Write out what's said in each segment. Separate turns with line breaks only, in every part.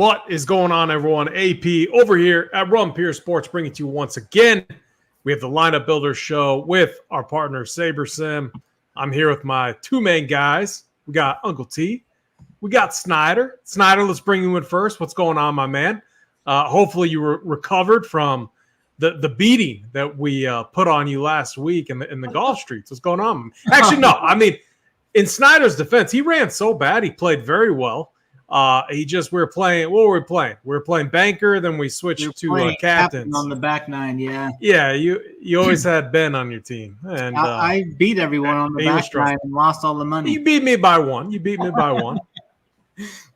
What is going on, everyone? AP over here at Rum Pier Sports, bringing it to you once again. We have the Lineup Builder Show with our partner, SaberSim. I'm here with my two main guys. We got Uncle T. We got Snyder. Snyder, let's bring you in first. What's going on, my man? Hopefully you were recovered from the beating that we put on you last week in the golf streets. What's going on? Actually, no. I mean, in Snyder's defense, he ran so bad. He played very well. We were playing. What were we playing? We were playing banker. Then we switched to captains
on the back nine. Yeah.
Yeah. You always had Ben on your team, and
I beat everyone on the back nine and lost all the money.
You beat me by one.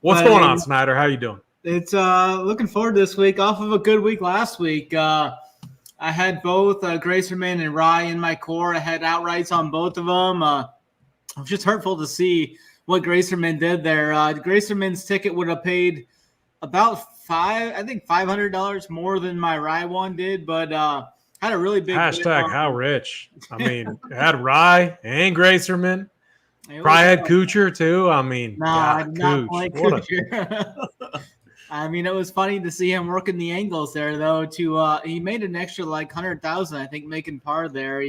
What's going on, Snyder? How you doing?
It's looking forward to this week. Off of a good week last week. I had both Gracerman and Rye in my core. I had outrights on both of them. It was just hurtful to see what Gracerman did there. Gracerman's ticket would have paid about $500 more than my Rye one did, but had a really big
hashtag how rich. I mean, had Rye and Gracerman. Probably had Kuchar too. I mean,
no, I did not play Kuchar. I mean, it was funny to see him working the angles there, though. He made an extra like 100,000, I think, making par there.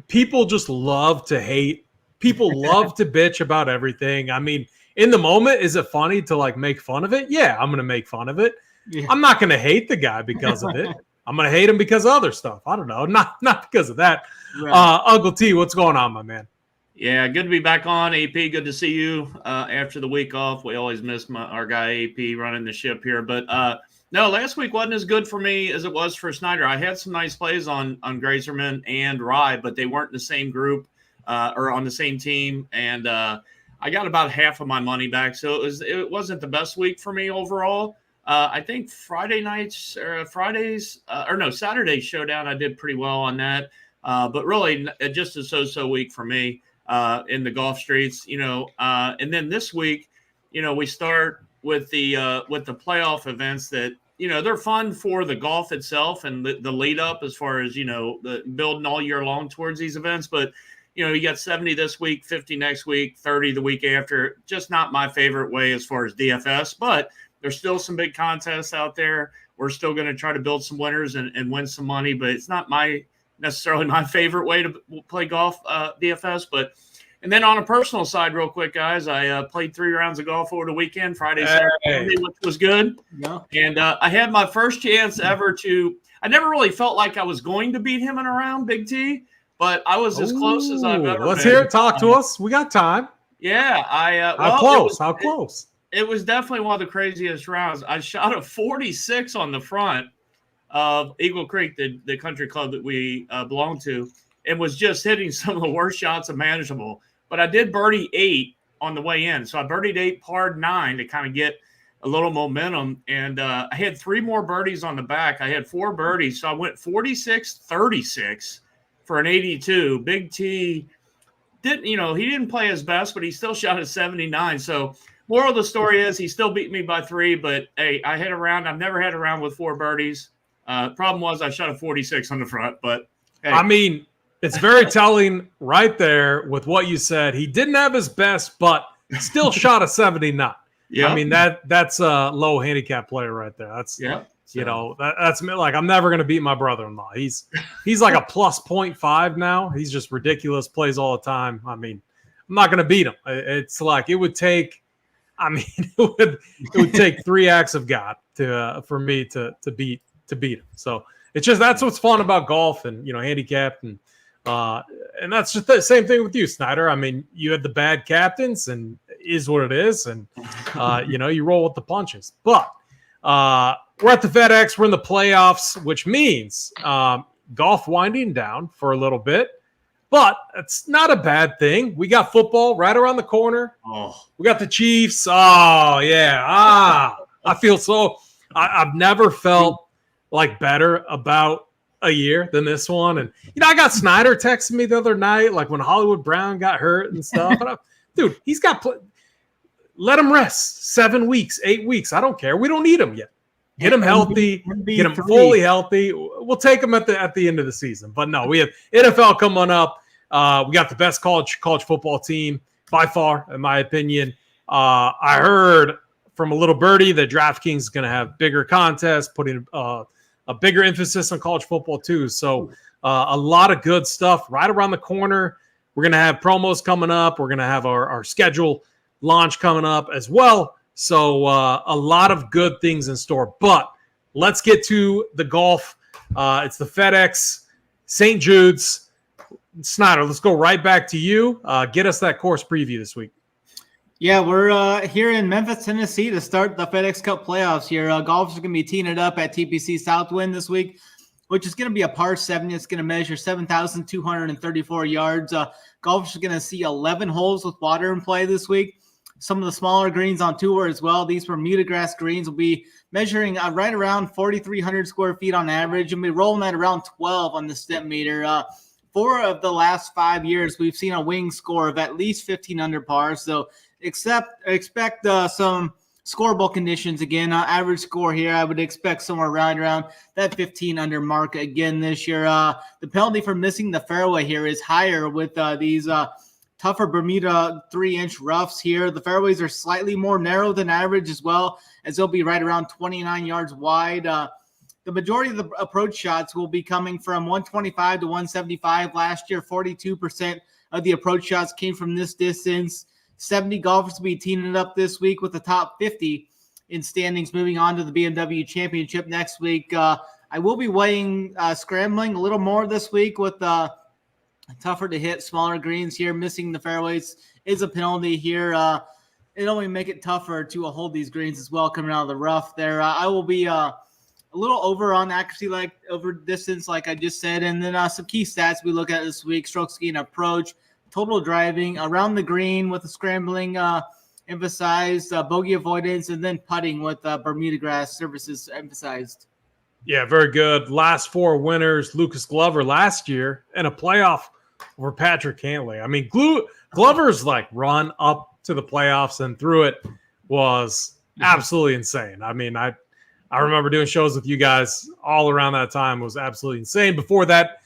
People just love to hate. People love to bitch about everything. I mean, in the moment, is it funny to like make fun of it? Yeah, I'm going to make fun of it. Yeah. I'm not going to hate the guy because of it. I'm going to hate him because of other stuff. I don't know. Not because of that. Right. Uncle T, what's going on, my man?
Yeah, good to be back on, AP. Good to see you after the week off. We always miss our guy, AP, running the ship here. But, no, last week wasn't as good for me as it was for Snyder. I had some nice plays on Gracerman and Rye, but they weren't in the same group or on the same team. And I got about half of my money back. So it wasn't the best week for me overall. I think Saturday showdown, I did pretty well on that. But really just a so-so week for me in the golf streets, and then this week, we start with the playoff events that, they're fun for the golf itself and the lead up as far as, the building all year long towards these events. But, you got 70 this week, 50 next week, 30 the week after. Just not my favorite way as far as DFS, but there's still some big contests out there. We're still going to try to build some winners and win some money, but it's not necessarily my favorite way to play golf DFS. And then on a personal side, real quick, guys, I played 3 rounds of golf over the weekend, Friday, Saturday, Sunday, which was good. Yeah. And I had my first chance ever I never really felt like I was going to beat him in a round, Big T, but I was as close as I've ever
Let's
been.
hear it. Talk to us. We got time.
Yeah.
How close?
It was definitely one of the craziest rounds. I shot a 46 on the front of Eagle Creek, the country club that we belong to, and was just hitting some of the worst shots imaginable. But I did birdie 8 on the way in. So I birdied 8, parred 9 to kind of get a little momentum. And I had 3 more birdies on the back. I had 4 birdies. So I went 46-36 for an 82. Big T he didn't play his best, but he still shot a 79. So moral of the story is he still beat me by 3, but hey, I hit a round. I've never had a round with 4 birdies. Problem was I shot a 46 on the front, but hey.
I mean, it's very telling right there with what you said. He didn't have his best, but still shot a 79. Yeah. I mean, that's a low handicap player right there. That's that's like, I'm never going to beat my brother-in-law. He's like a plus 0.5 now. He's just ridiculous, plays all the time. I mean, I'm not going to beat him. It's like it would take 3 acts of God for me to beat him. So it's just, that's what's fun about golf and, handicap and that's just the same thing with you, Snyder. I mean, you had the bad captains and is what it is. And, you roll with the punches, but we're at the FedEx, we're in the playoffs, which means golf winding down for a little bit, but it's not a bad thing. We got football right around the corner. Oh, we got the Chiefs. Oh yeah. I feel I've never felt like better about a year than this one. And, I got Snyder texting me the other night, like when Hollywood Brown got hurt and stuff. And dude, he's got let him rest 7 weeks, 8 weeks. I don't care. We don't need him yet. Get him healthy, get him fully healthy. We'll take him at the end of the season. But no, we have NFL coming up. We got the best college football team by far, in my opinion. I heard from a little birdie that DraftKings is going to have bigger contests, putting a bigger emphasis on college football too. So a lot of good stuff right around the corner. We're going to have promos coming up. We're going to have our schedule launch coming up as well. So a lot of good things in store. But let's get to the golf. It's the FedEx, St. Jude's. Snyder, let's go right back to you. Get us that course preview this week.
Yeah, we're here in Memphis, Tennessee to start the FedEx Cup playoffs here. Golfers are going to be teeing it up at TPC Southwind this week, which is going to be a par 70. It's going to measure 7,234 yards. Golfers are going to see 11 holes with water in play this week. Some of the smaller greens on tour as well. These Bermuda grass greens will be measuring right around 4,300 square feet on average, and we'll be rolling at around 12 on the step meter. 4 of the last 5 years, we've seen a wing score of at least 15 under par. So expect some scoreable conditions again. Average score here, I would expect somewhere right around that 15 under mark again this year. The penalty for missing the fairway here is higher with these tougher Bermuda 3-inch roughs here. The fairways are slightly more narrow than average as well, as they'll be right around 29 yards wide. The majority of the approach shots will be coming from 125 to 175. Last year, 42% of the approach shots came from this distance. 70 golfers will be teeing it up this week, with the top 50 in standings moving on to the BMW Championship next week. I will be weighing scrambling a little more this week with tougher to hit, smaller greens here. Missing the fairways is a penalty here. It'll only make it tougher to hold these greens as well coming out of the rough there. I will be a little over on accuracy, like over distance, like I just said. And then some key stats we look at this week: stroke gain approach, total driving, around the green with the scrambling emphasized, bogey avoidance, and then putting with Bermuda grass surfaces emphasized.
Yeah, very good. Last 4 winners: Lucas Glover last year, and a playoff over Patrick Cantlay. I mean, Glover's like run up to the playoffs and through it was absolutely insane. I mean, I remember doing shows with you guys all around that time. It was absolutely insane. Before that,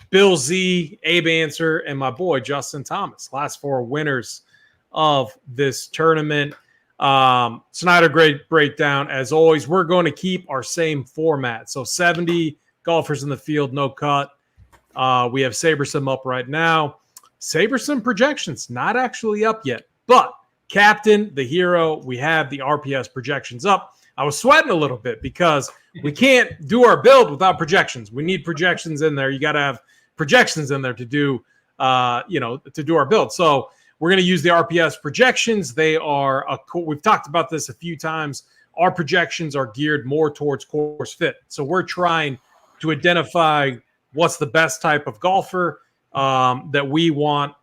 Bill Z, Abe Answer, and my boy Justin Thomas. Last 4 winners of this tournament. Snyder, great breakdown. As always, we're going to keep our same format. So 70 golfers in the field, no cut. We have SaberSim up right now. SaberSim projections, not actually up yet. But Captain, the hero, we have the RPS projections up. I was sweating a little bit because we can't do our build without projections. We need projections in there. You got to have projections in there to do, to do our build. So we're going to use the RPS projections. They are we've talked about this a few times. Our projections are geared more towards course fit. So we're trying to identify what's the best type of golfer that we want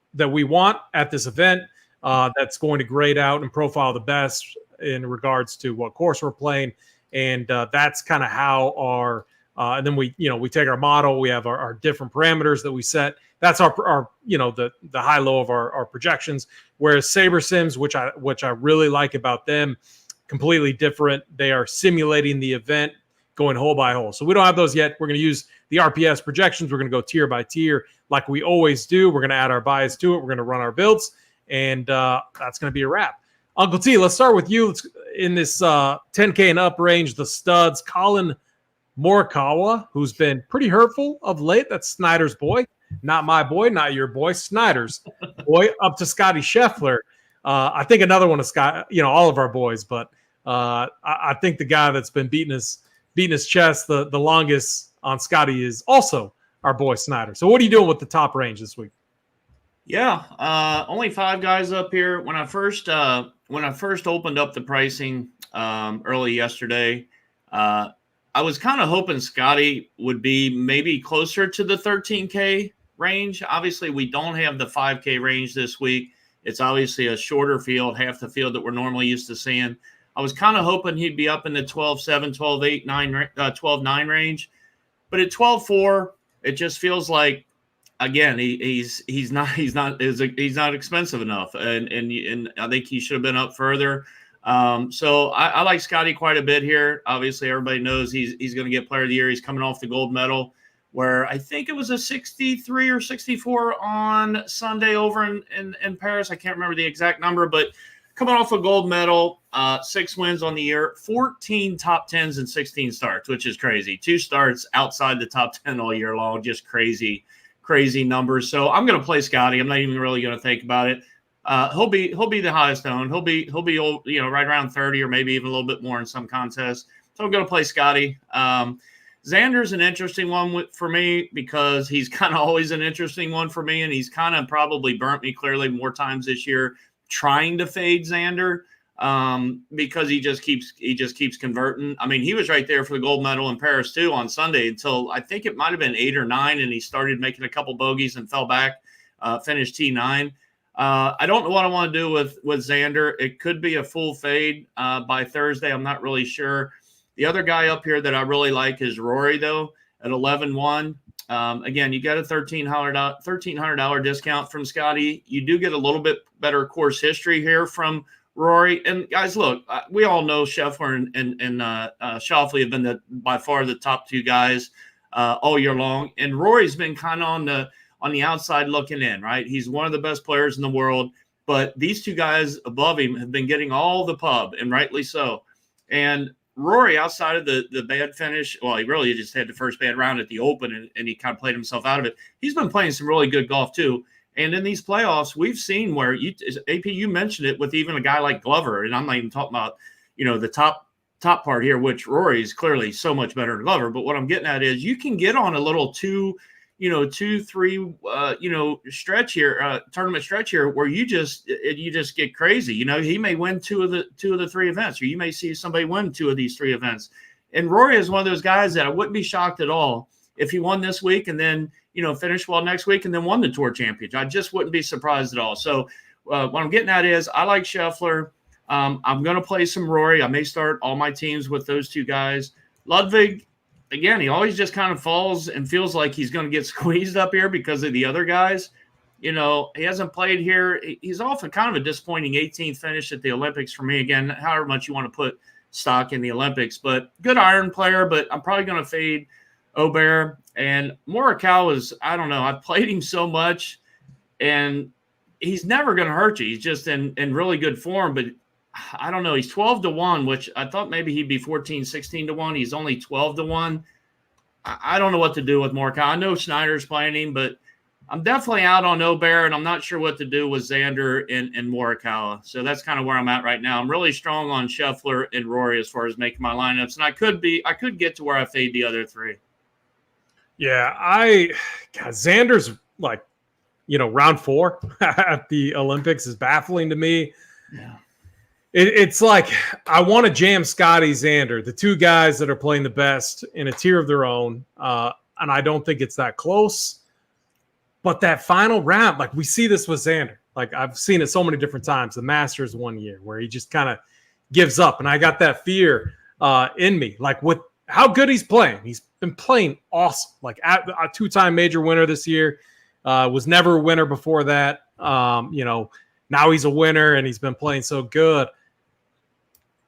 at this event. That's going to grade out and profile the best in regards to what course we're playing. And that's kind of how our and then we take our model. We have our different parameters that we set. That's our the high low of our projections. Whereas SaberSims, which I really like about them, completely different. They are simulating the event, going hole by hole. So we don't have those yet. We're going to use the RPS projections. We're going to go tier by tier like we always do. We're going to add our bias to it. We're going to run our builds, and that's going to be a wrap. Uncle T, let's start with you. In this 10K and up range, the studs, Colin Morikawa, who's been pretty hurtful of late. That's Snyder's boy. Not my boy, not your boy, Snyder's boy, up to Scotty Scheffler. I think another one of Scott, all of our boys, but I think the guy that's been beating his chest the longest on Scotty is also our boy Snyder. So what are you doing with the top range this week?
Yeah, only 5 guys up here. When I first opened up the pricing early yesterday, I was kind of hoping Scotty would be maybe closer to the 13K range. Obviously, we don't have the 5K range this week. It's obviously a shorter field, half the field that we're normally used to seeing. I was kind of hoping he'd be up in the 12.7, 12.8, 12.9 range. But at 12.4, it just feels like, again, he's not expensive enough, and I think he should have been up further. So I like Scotty quite a bit here. Obviously, everybody knows he's going to get Player of the Year. He's coming off the gold medal. where I think it was a 63 or 64 on Sunday over in Paris. I can't remember the exact number, but coming off a gold medal, 6 wins on the year, 14 top 10s and 16 starts, which is crazy. 2 starts outside the top 10 all year long, just crazy numbers. So I'm going to play Scotty. I'm not even really going to think about it. He'll be the highest owned. He'll be right around 30 or maybe even a little bit more in some contests. So I'm going to play Scotty. Xander's an interesting one for me because he's kind of always an interesting one for me, and he's kind of probably burnt me clearly more times this year trying to fade Xander because he just keeps converting. I mean, he was right there for the gold medal in Paris too on Sunday until I think it might have been 8 or 9, and he started making a couple bogeys and fell back, finished T9. I don't know what I want to do with Xander. It could be a full fade by Thursday. I'm not really sure. The other guy up here that I really like is Rory, though, at 11-1. Again, you got a $1,300 discount from Scotty. You do get a little bit better course history here from Rory. And, guys, look, we all know Scheffler and Schauffele have been by far the top 2 guys all year long. And Rory's been kind of on the outside looking in, right? He's one of the best players in the world. But these 2 guys above him have been getting all the pub, and rightly so. And Rory, outside of the bad finish, well, he really just had the first bad round at the Open, and he kind of played himself out of it. He's been playing some really good golf, too. And in these playoffs, we've seen where, AP, you mentioned it with even a guy like Glover, and I'm not even talking about, the top part here, which Rory is clearly so much better than Glover. But what I'm getting at is you can get on a little 2-3 stretch here, tournament stretch here, where you just get crazy. He may win two of the 3 events, or you may see somebody win 2 of these 3 events. And Rory is one of those guys that I wouldn't be shocked at all if he won this week and then finished well next week and then won the Tour Championship. I just wouldn't be surprised at all. So what I'm getting at is I like Scheffler. I'm going to play some Rory. I may start all my teams with those 2 guys. Ludwig, again, he always just kind of falls and feels like he's going to get squeezed up here because of the other guys. He hasn't played here. He's often kind of a disappointing 18th finish at the Olympics for me. Again, however much you want to put stock in the Olympics, but good iron player, but I'm probably going to fade Aubert. And Morikawa is, I don't know, I've played him so much, and he's never going to hurt you. He's just in really good form, but I don't know. He's 12-1, which I thought maybe he'd be 14, 16-1. He's only 12-1. I don't know what to do with Morikawa. I know Snyder's playing him, but I'm definitely out on Aubert, and I'm not sure what to do with Xander and Morikawa. So that's kind of where I'm at right now. I'm really strong on Scheffler and Rory as far as making my lineups, and I could get to where I fade the other 3.
Yeah, Xander's like, round 4 at the Olympics is baffling to me.
Yeah.
It's like I want to jam Scotty, Xander, the 2 guys that are playing the best in a tier of their own, and I don't think it's that close. But that final round, like we see this with Xander. Like I've seen it so many different times. The Masters one year where he just kind of gives up, and I got that fear in me. Like with how good he's playing, he's been playing awesome. Like a 2-time major winner this year, was never a winner before that. Now he's a winner, and he's been playing so good.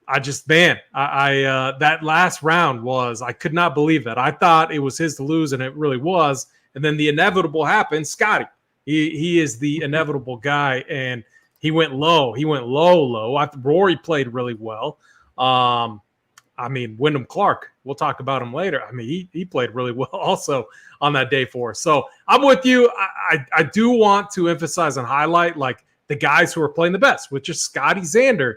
That last round I could not believe that. I thought it was his to lose, and it really was. And then the inevitable happened. Scotty, he is the inevitable guy, and he went low. He went low. Rory played really well. Wyndham Clark, we'll talk about him later. He played really well also on that day 4. So I'm with you. I do want to emphasize and highlight like the guys who are playing the best, which is Scotty, Xander.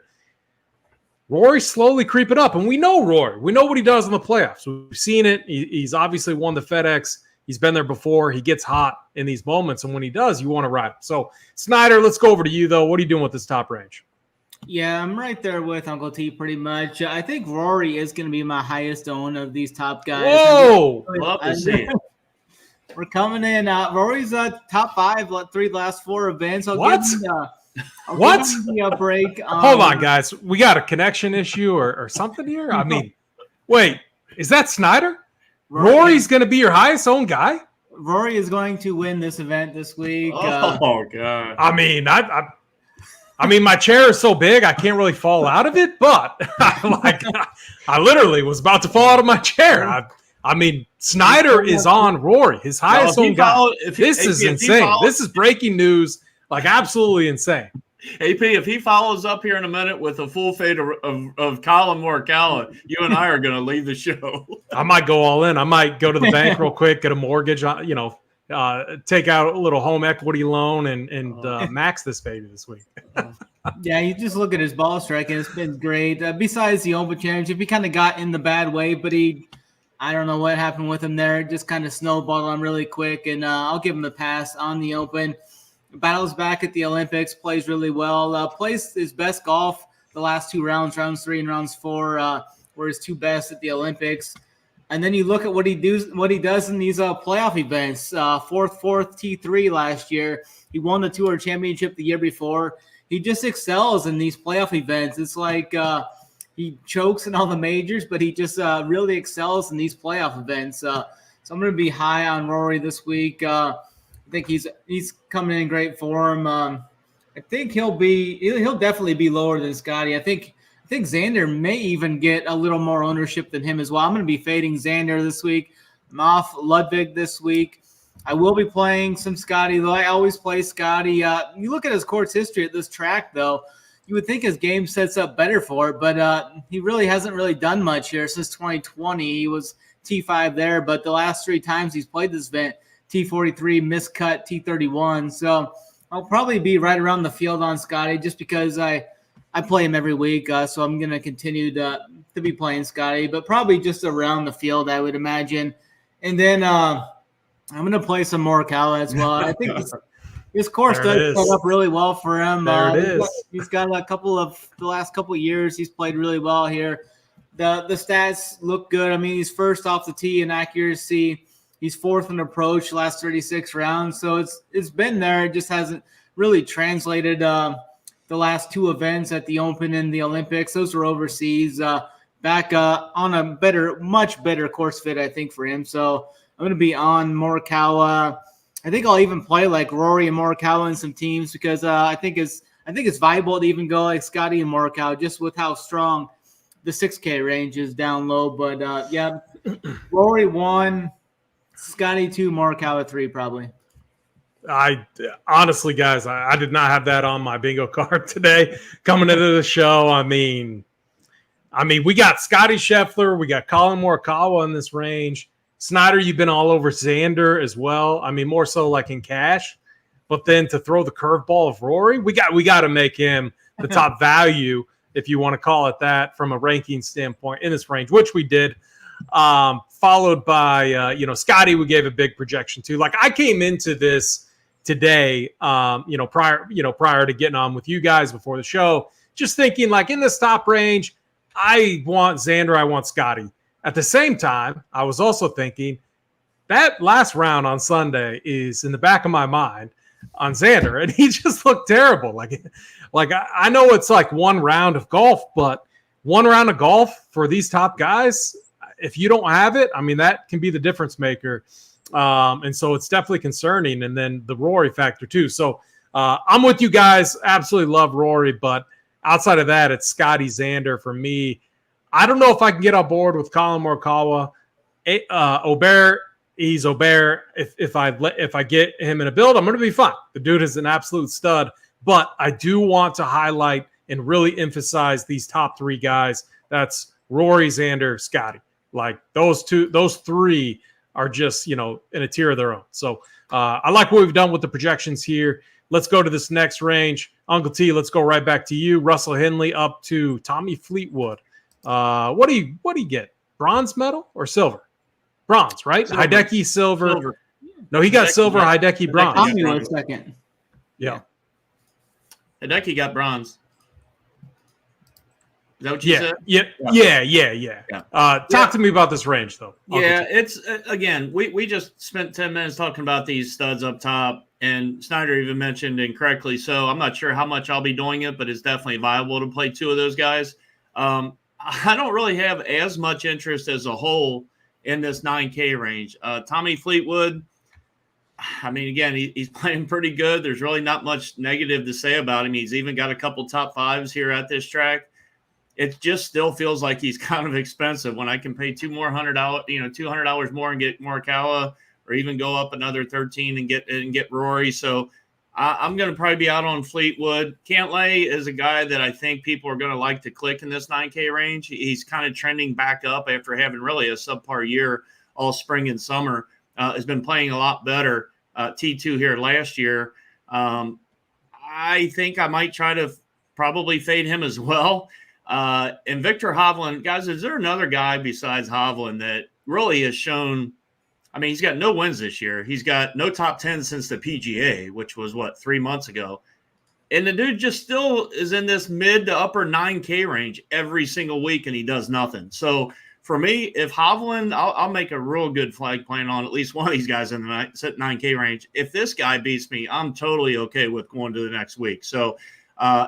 Rory slowly creeping up, and we know Rory. We know what he does in the playoffs. We've seen it. He's obviously won the FedEx. He's been there before. He gets hot in these moments, and when he does, you want to ride him. So, Snyder, let's go over to you, though. What are you doing with this top range?
Yeah, I'm right there with Uncle T pretty much. I think Rory is going to be my highest own of these top guys.
Whoa!
Love to see it.
We're coming in. Rory's top 5, 3 last 4 events.
What?
What? A break.
Hold on, guys. We got a connection issue or something here? Wait, is that Snyder? Rory's going to be your highest owned guy?
Rory is going to win this event this week.
Oh, God.
My chair is so big I can't really fall out of it, but I literally was about to fall out of my chair. I mean, Snyder is on Rory, his highest owned guy. This is insane. This is breaking news, like absolutely insane.
AP, if he follows up here in a minute with a full fade of Colin Morikawa, you and I are going to leave the show.
I might go all in. I might go to the bank real quick, get a mortgage, take out a little home equity loan and max this baby this week.
Yeah, you just look at his ball striking. It's been great. Besides the Open Championship, he kind of got in the bad way, but I don't know what happened with him there. It just kind of snowballed on really quick, and I'll give him a pass on the Open. Battles back at the Olympics, plays really well. Plays his best golf the last two rounds, rounds 3 and rounds 4, were his two best at the Olympics. And then you look at what he does in these playoff events. Fourth T3 last year. He won the Tour Championship the year before. He just excels in these playoff events. It's like he chokes in all the majors, but he just really excels in these playoff events. So I'm going to be high on Rory this week. I think he's coming in great form. I think he'll definitely be lower than Scotty. I think Xander may even get a little more ownership than him as well. I'm going to be fading Xander this week. I'm off Ludwig this week. I will be playing some Scotty, though. I always play Scotty. You look at his course history at this track, though, you would think his game sets up better for it, but he really hasn't really done much here since 2020. He was T5 there, but the last 3 times he's played this event, T43, miscut, T31. So I'll probably be right around the field on Scotty just because I play him every week. So I'm going to continue to be playing Scotty, but probably just around the field, I would imagine. And then I'm going to play some Morikawa as well. I think this course does set up really well for him. He's got the last couple of years, he's played really well here. The stats look good. I mean, he's first off the tee in accuracy. He's 4th in approach last 36 rounds. So it's been there. It just hasn't really translated the last 2 events at the Open and the Olympics. Those were overseas. Back on a much better course fit, I think, for him. So I'm going to be on Morikawa. I think I'll even play like Rory and Morikawa in some teams because I think it's viable to even go like Scotty and Morikawa just with how strong the 6K range is down low. But yeah, Rory 1, Scotty 2, Morikawa 3 probably.
I honestly, guys, I did not have that on my bingo card today coming into the show. I mean, we got Scotty Scheffler, we got Colin Morikawa in this range. Snyder, you've been all over Xander as well. I mean, more so like in cash. But then to throw the curveball of Rory, we got to make him the top value, if you want to call it that, from a ranking standpoint in this range, which we did. Followed by Scotty, we gave a big projection to. Like I came into this today, prior to getting on with you guys before the show, just thinking like in this top range, I want Xander, I want Scotty. At the same time, I was also thinking that last round on Sunday is in the back of my mind on Xander, and he just looked terrible. Like I know it's like one round of golf, but one round of golf for these top guys, if you don't have it, I mean, that can be the difference maker. And so it's definitely concerning. And then the Rory factor too. So I'm with you guys. Absolutely love Rory, but outside of that, it's Scotty, Xander for me. I don't know if I can get on board with Colin Morikawa. Aubert, he's Aubert. If I get him in a build, I'm going to be fine. The dude is an absolute stud. But I do want to highlight and really emphasize these top 3 guys. That's Rory, Xander, Scotty. Like those 3 are just, in a tier of their own. So I like what we've done with the projections here. Let's go to this next range. Uncle T, let's go right back to you. Russell Henley up to Tommy Fleetwood. What do you get? Bronze medal or silver? Bronze, right?
Silver.
Hideki silver. No, he got silver. Hideki bronze.
Tommy was second.
Yeah.
Hideki got bronze. Is that what you said?
Yeah. Talk to me about this range, though.
Yeah, it's again, we just spent 10 minutes talking about these studs up top, and Snyder even mentioned incorrectly. So I'm not sure how much I'll be doing it, but it's definitely viable to play 2 of those guys. I don't really have as much interest as a whole in this 9K range. Tommy Fleetwood, I mean, again, he's playing pretty good. There's really not much negative to say about him. He's even got a couple top 5s here at this track. it just still feels like he's kind of expensive when I can pay $200 more and get Morikawa, or even go up another 13 and get Rory. So I'm going to probably be out on Fleetwood. Cantlay is a guy that I think people are going to like to click in this 9K range. He's kind of trending back up after having really a subpar year all spring and summer. Has been playing a lot better. T2 here last year. I think I might try to probably fade him as well. And Victor Hovland, guys, is there another guy besides Hovland that really has shown? I mean, he's got no wins this year. He's got no top 10 since the PGA, which was 3 months ago. And the dude just still is in this mid to upper 9K range every single week, and he does nothing. So for me, if Hovland, I'll make a real good flag plan on at least one of these guys in the 9K range. If this guy beats me, I'm totally okay with going to the next week. So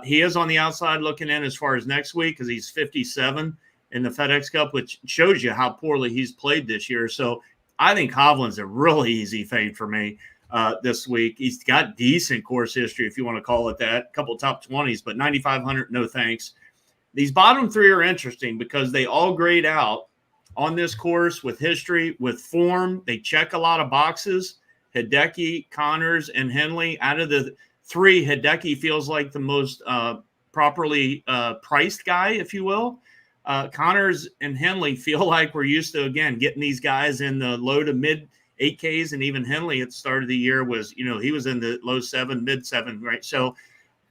he is on the outside looking in as far as next week, because he's 57 in the FedEx Cup, which shows you how poorly he's played this year. So I think Hovland's a really easy fade for me this week. He's got decent course history, if you want to call it that. A couple of top 20s, but 9,500, no thanks. These bottom three are interesting because they all grade out on this course with history, with form. They check a lot of boxes. Hideki, Connors, and Henley. Out of the three, Hideki feels like the most properly priced guy, if you will. Connors and Henley feel like we're used to, again, getting these guys in the low to mid 8Ks, and even Henley at the start of the year was, he was in the low 7, mid 7, right? So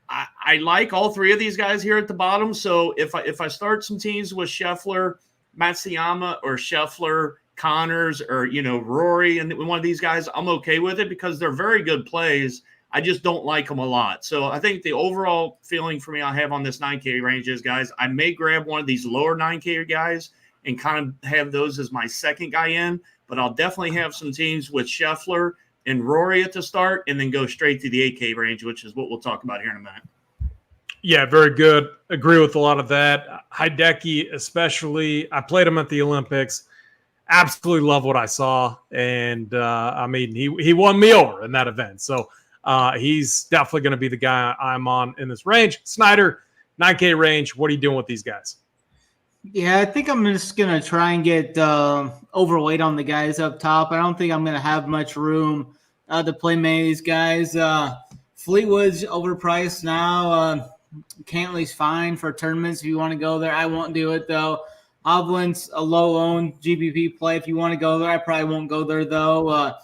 I like all three of these guys here at the bottom. So if I start some teams with Scheffler, Matsuyama, or Scheffler, Connors, or, Rory, and one of these guys, I'm okay with it because they're very good plays. I just don't like them a lot. So I think the overall feeling for me I have on this 9K range is, guys, I may grab one of these lower 9K guys and kind of have those as my second guy in, but I'll definitely have some teams with Scheffler and Rory at the start and then go straight to the 8K range, which is what we'll talk about here in a minute.
Yeah, very good. Agree with a lot of that. Hideki especially. I played him at the Olympics. Absolutely love what I saw. And, he won me over in that event. So, he's definitely going to be the guy I'm on in this range. Snyder, 9K range. What are you doing with these guys?
Yeah, I think I'm just going to try and get overweight on the guys up top. I don't think I'm going to have much room to play many of these guys. Fleetwood's overpriced now. Cantley's fine for tournaments if you want to go there. I won't do it, though. Hovland's a low-owned GPP play. If you want to go there, I probably won't go there, though.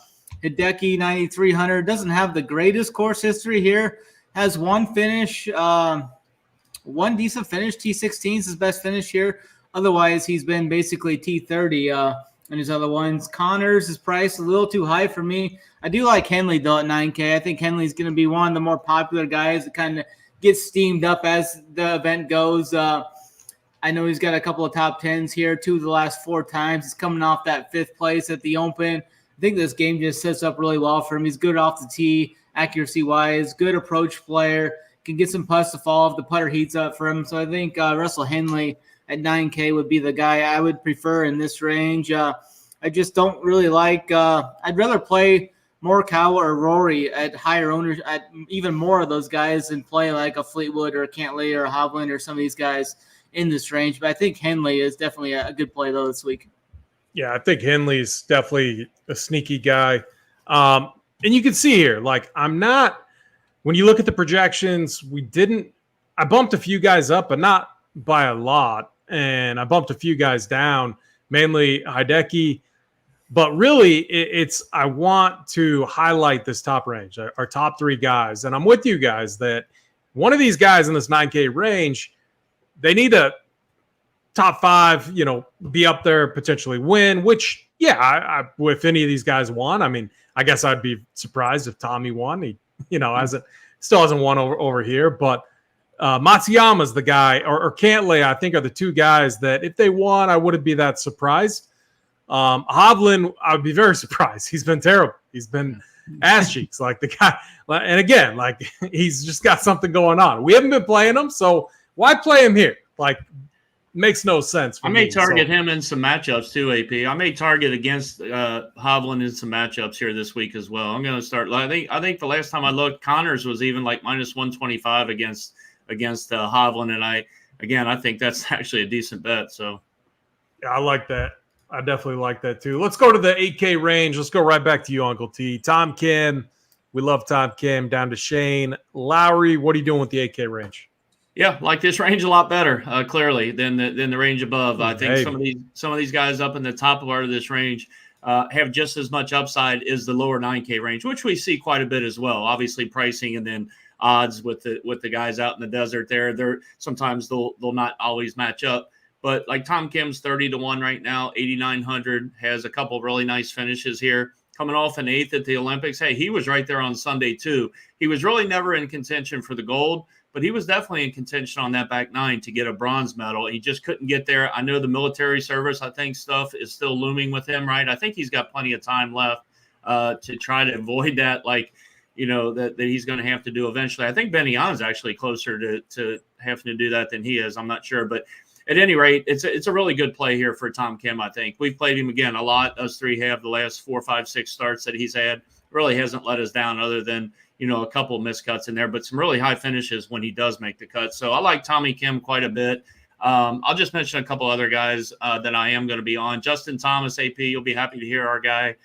Hideki, 9,300, doesn't have the greatest course history here. Has one finish, one decent finish. T16 is his best finish here. Otherwise, he's been basically T30 in his other ones. Connors is priced a little too high for me. I do like Henley, though, at 9K. I think Henley's going to be one of the more popular guys that kind of gets steamed up as the event goes. I know he's got a couple of top 10s here, 2 of the last 4 times. He's coming off that 5th place at the Open. I think this game just sets up really well for him. He's good off the tee, accuracy-wise, good approach player, can get some putts to fall if the putter heats up for him. So I think Russell Henley at 9K would be the guy I would prefer in this range. I just don't really like I'd rather play Morikawa or Rory at higher owners, at even more of those guys, than play like a Fleetwood or a Cantlay or a Hovland or some of these guys in this range. But I think Henley is definitely a good play, though, this week. Yeah,
I think Henley's definitely a sneaky guy. And you can see here, I'm not – when you look at the projections, I bumped a few guys up, but not by a lot. And I bumped a few guys down, mainly Hideki. But really, I want to highlight this top range, our top 3 guys. And I'm with you guys that one of these guys in this 9K range, they need to top 5, be up there, potentially win, which, yeah, if any of these guys won, I guess I'd be surprised if Tommy won. He, still hasn't won over here. But Matsuyama's the guy, or Cantlay, I think, are the 2 guys that if they won, I wouldn't be that surprised. Hovland, I would be very surprised. He's been terrible. He's been ass cheeks, the guy. And again, he's just got something going on. We haven't been playing him, so why play him here? Makes no sense.
I may target him in some matchups too, AP. I may target against Hovland in some matchups here this week as well. I'm going to start. I think the last time I looked, Connors was even -125 against Hovland, and I again, I think that's actually a decent bet. So
yeah, I like that. I definitely like that too. Let's go to the 8K range. Let's go right back to you, Uncle T. Tom Kim. We love Tom Kim. Down to Shane Lowry. What are you doing with the 8K range?
yeah, like this range a lot better, clearly than the range above. I think
Hey.
some of these guys up in the top part of this range have just as much upside as the lower 9K range, which we see quite a bit as well. Obviously, pricing and then odds with the guys out in the desert there. They're sometimes they'll not always match up. But like Tom Kim's 30-1 right now, 8,900, has a couple of really nice finishes here. Coming off an 8th at the Olympics. Hey, he was right there on Sunday too. He was really never in contention for the gold, but he was definitely in contention on that back 9 to get a bronze medal. He just couldn't get there. I know the military service, I think, stuff is still looming with him, right? I think he's got plenty of time left to try to avoid that, like, you know, that he's going to have to do eventually. I think Benny On's actually closer to having to do that than he is. I'm not sure, but at any rate, it's a really good play here for Tom Kim, I think. We've played him again a lot. Us three have the last 4, 5, 6 starts that he's had. Really hasn't let us down other than, you know, a couple of miscuts in there, but some really high finishes when he does make the cut. So I like Tommy Kim quite a bit. I'll just mention a couple other guys that I am going to be on. Justin Thomas, AP, you'll be happy to hear our guy,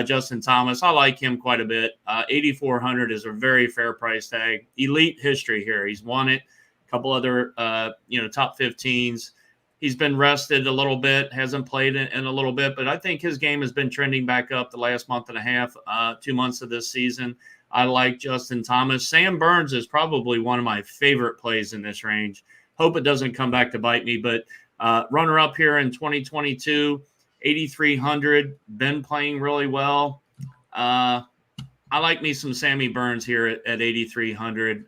Justin Thomas. I like him quite a bit. 8,400 is a very fair price tag. Elite history here. He's won it. Couple other, top 15s. He's been rested a little bit, hasn't played in a little bit, but I think his game has been trending back up the last month and a half, 2 months of this season. I like Justin Thomas. Sam Burns is probably one of my favorite plays in this range. Hope it doesn't come back to bite me, but runner up here in 2022, 8,300, been playing really well. I like me some Sammy Burns here at 8,300.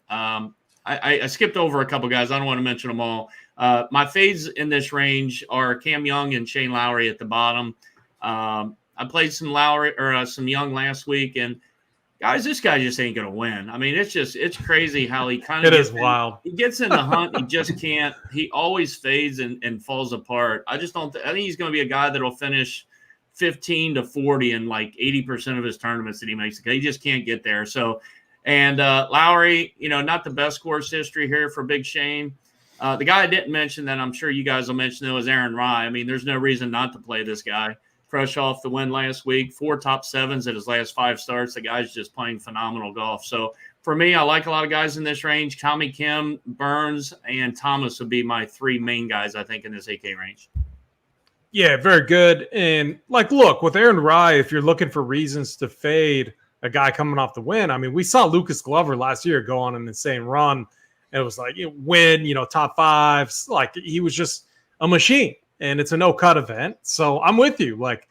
I skipped over a couple guys. I don't want to mention them all. My fades in this range are Cam Young and Shane Lowry at the bottom. I played some Young last week, and guys, this guy just ain't gonna win. I mean, it's crazy how he kind of
wild.
He gets in the hunt, he just can't. He always fades and falls apart. I just don't. I think he's gonna be a guy that'll finish 15 to 40 in like 80% of his tournaments that he makes. He just can't get there. So. And Lowry, not the best course history here for Big Shane. The guy I didn't mention that I'm sure you guys will mention, though, is Aaron Rai. I mean, there's no reason not to play this guy. Fresh off the win last week, 4 top 7s at his last 5 starts. The guy's just playing phenomenal golf. So for me, I like a lot of guys in this range. Tommy Kim, Burns, and Thomas would be my 3 main guys, I think, in this 8K range.
Yeah, very good. And, look, with Aaron Rai, if you're looking for reasons to fade a guy coming off the win. I mean, we saw Lucas Glover last year go on an insane run. And it was like, win, top 5s. Like, he was just a machine. And it's a no-cut event. So I'm with you. Like,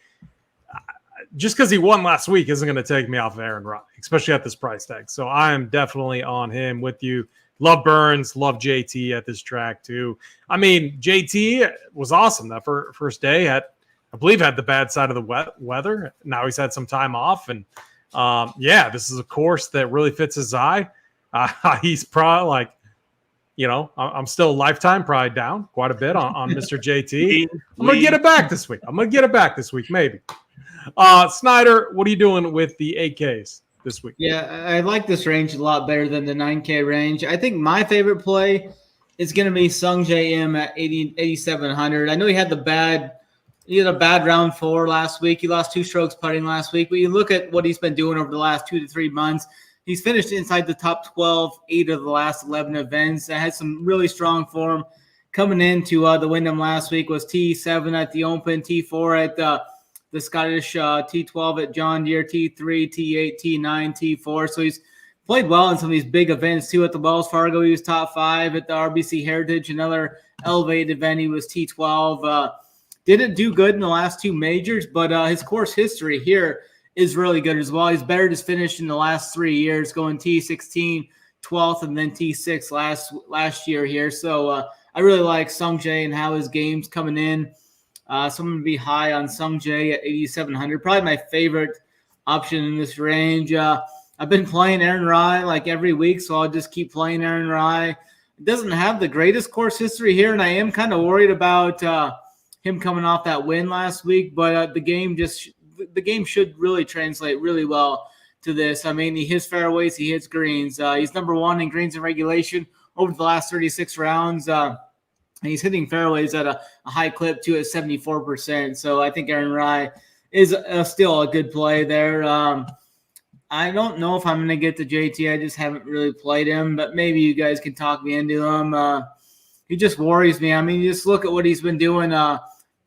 just because he won last week isn't going to take me off of Aaron Rai, especially at this price tag. So I am definitely on him with you. Love Burns. Love JT at this track, too. I mean, JT was awesome that first day. I believe had the bad side of the weather. Now he's had some time off. And this is a course that really fits his eye. He's probably I'm still lifetime probably down quite a bit on Mr. JT. I'm going to get it back this week. Maybe. Snyder, what are you doing with the 8Ks this week?
Yeah, I like this range a lot better than the 9K range. I think my favorite play is going to be Sung J M at 8,700. I know he had a bad round 4 last week. He lost 2 strokes putting last week. But you look at what he's been doing over the last 2 to 3 months. He's finished inside the top 12, 8 of the last 11 events. I had some really strong form coming into the Wyndham last week. Was T7 at the Open, T4 at the Scottish, T12 at John Deere, T3, T8, T9, T4. So he's played well in some of these big events too. At the Wells Fargo, he was top 5. At the RBC Heritage, another elevated event, he was T12. Didn't do good in the last 2 majors, but his course history here is really good as well. He's bettered his finish in the last 3 years, going T16, 12th, and then T6 last year here. So I really like Sung Jae and how his game's coming in. So I'm going to be high on Sung Jae at 8,700. Probably my favorite option in this range. I've been playing Aaron Rai like every week, so I'll just keep playing Aaron Rai. It doesn't have the greatest course history here, and I am kind of worried about him coming off that win last week, but the game should really translate really well to this. I mean, he hits fairways, he hits greens. He's number 1 in greens in regulation over the last 36 rounds. And he's hitting fairways at a high clip too at 74%. So I think Aaron Rai is still a good play there. I don't know if I'm going to get to JT. I just haven't really played him, but maybe you guys can talk me into him. He just worries me. I mean, you just look at what he's been doing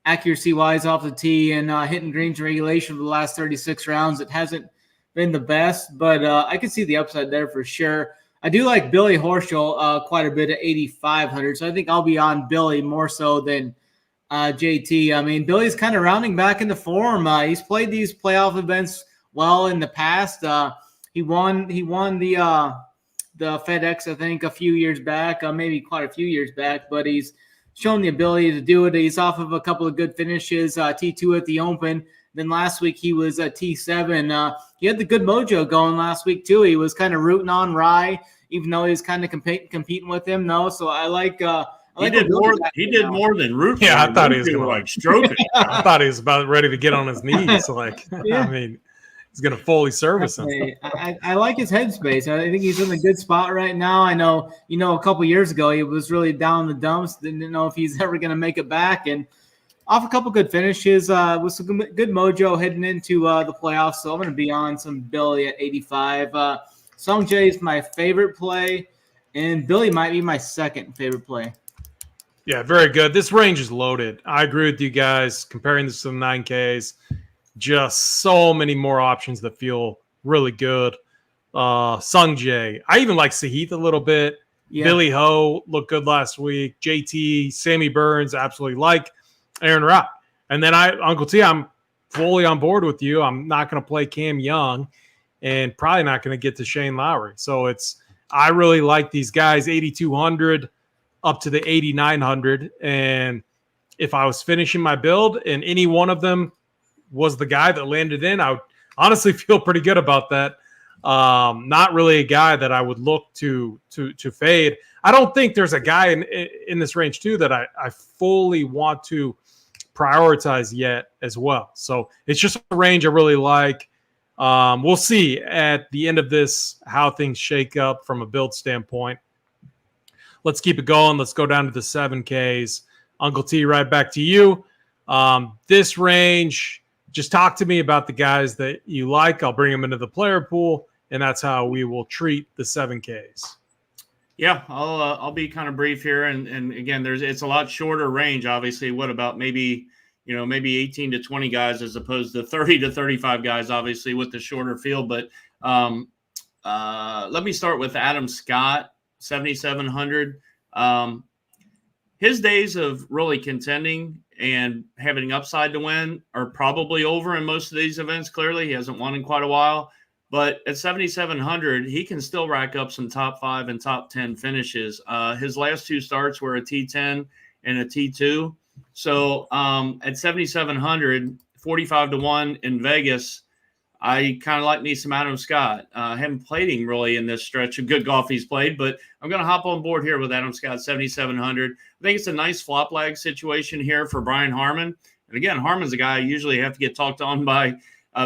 accuracy-wise off the tee and hitting greens regulation for the last 36 rounds. It hasn't been the best, but I can see the upside there for sure. I do like Billy Horschel quite a bit at 8,500, so I think I'll be on Billy more so than JT. I mean, Billy's kind of rounding back into form. He's played these playoff events well in the past. He won the FedEx, I think, a few years back, maybe quite a few years back, but he's shown the ability to do it. He's off of a couple of good finishes, T2 at the Open. Then last week he was at T7. He had the good mojo going last week too. He was kind of rooting on Rai, even though he was kind of competing with him. No, so I like.
He did more than root.
Yeah, I thought he was going to
like stroke it.
I thought he was about ready to get on his knees. Like, yeah. I mean, he's going to fully service him.
I like his headspace. I think he's in a good spot right now. I know, a couple years ago he was really down in the dumps. Didn't know if he's ever going to make it back, and off a couple good finishes with some good mojo heading into the playoffs. So I'm going to be on some Billy at 85. Sung Jae is my favorite play, and Billy might be my second favorite play.
Yeah, very good. This range is loaded. I agree with you guys. Comparing this to the 9Ks, just so many more options that feel really good. Sung Jae. I even like Sahith a little bit. Yeah. Billy Ho looked good last week. JT, Sammy Burns, absolutely like. Aaron Rai. And then Uncle T, I'm fully on board with you. I'm not going to play Cam Young and probably not going to get to Shane Lowry. So I really like these guys, 8,200 up to the 8,900. And if I was finishing my build and any one of them was the guy that landed in, I would honestly feel pretty good about that. Not really a guy that I would look to fade. I don't think there's a guy in this range too that I fully want to prioritize yet as well. So it's just a range I really like. We'll see at the end of this how things shake up from a build standpoint. Let's keep it going. Let's go down to the 7Ks. Uncle T, right back to you. This range, just talk to me about the guys that you like. I'll bring them into the player pool, and that's how we will treat the 7Ks.
Yeah, I'll be kind of brief here, and again, it's a lot shorter range. Obviously, what about maybe 18 to 20 guys as opposed to 30 to 35 guys, obviously with the shorter field. But let me start with Adam Scott, 7,700. His days of really contending and having upside to win are probably over in most of these events. Clearly, he hasn't won in quite a while. But at 7,700, he can still rack up some top 5 and top 10 finishes. His last 2 starts were a T10 and a T2. So at 7,700, 45 to 1 in Vegas, I kind of like me some Adam Scott. I haven't played him really in this stretch of good golf he's played, but I'm going to hop on board here with Adam Scott, 7,700. I think it's a nice flop lag situation here for Brian Harman. And again, Harman's a guy I usually have to get talked on by.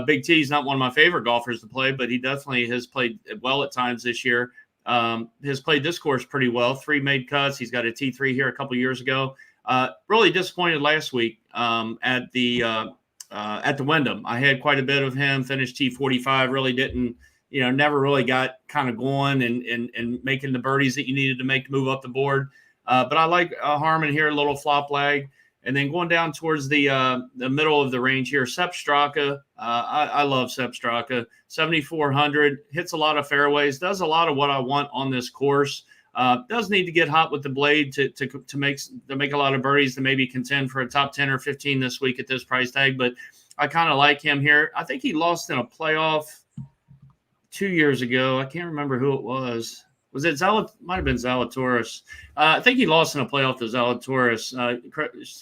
Big T's not one of my favorite golfers to play, but he definitely has played well at times this year. Has played this course pretty well. 3 made cuts. He's got a T3 here a couple years ago. Really disappointed last week at the Wyndham. I had quite a bit of him. Finished T45. Really didn't, never really got kind of going and making the birdies that you needed to make to move up the board. But I like Harman here, a little flop lag. And then going down towards the middle of the range here, Sepp Straka. I love Sepp Straka. 7,400, hits a lot of fairways, does a lot of what I want on this course. Does need to get hot with the blade to make a lot of birdies to maybe contend for a top 10 or 15 this week at this price tag. But I kind of like him here. I think he lost in a playoff 2 years ago. I can't remember who it was. Was it might have been Zalatoris. I think he lost in a playoff to Zalatoris.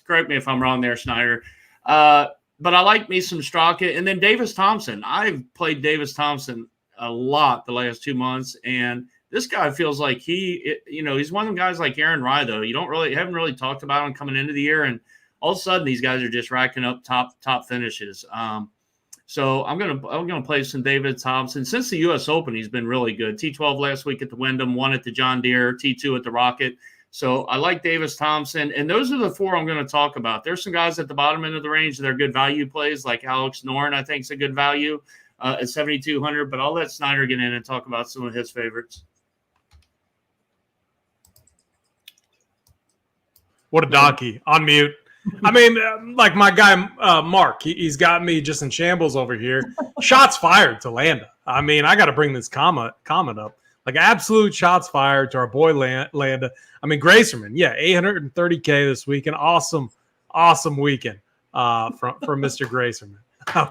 Correct me if I'm wrong there, Snyder. But I like me some Straka. And then Davis Thompson. I've played Davis Thompson a lot the last 2 months. And this guy feels like he's one of them guys like Aaron Rai, though. Haven't really talked about him coming into the year. And all of a sudden, these guys are just racking up top finishes. So I'm gonna play some David Thompson. Since the U.S. Open, he's been really good. T12 last week at the Wyndham, 1 at the John Deere, T2 at the Rocket. So I like Davis Thompson, and those are the 4 I'm going to talk about. There's some guys at the bottom end of the range that are good value plays, like Alex Noren, I think is a good value at 7,200. But I'll let Snyder get in and talk about some of his favorites.
What a donkey. On mute. I mean, like my guy, Mark, he's got me just in shambles over here. Shots fired to Landa. I mean, I got to bring this comment up. Like absolute shots fired to our boy Landa. I mean, Gracerman, yeah, 830K this week. An awesome weekend from Mr. Gracerman. I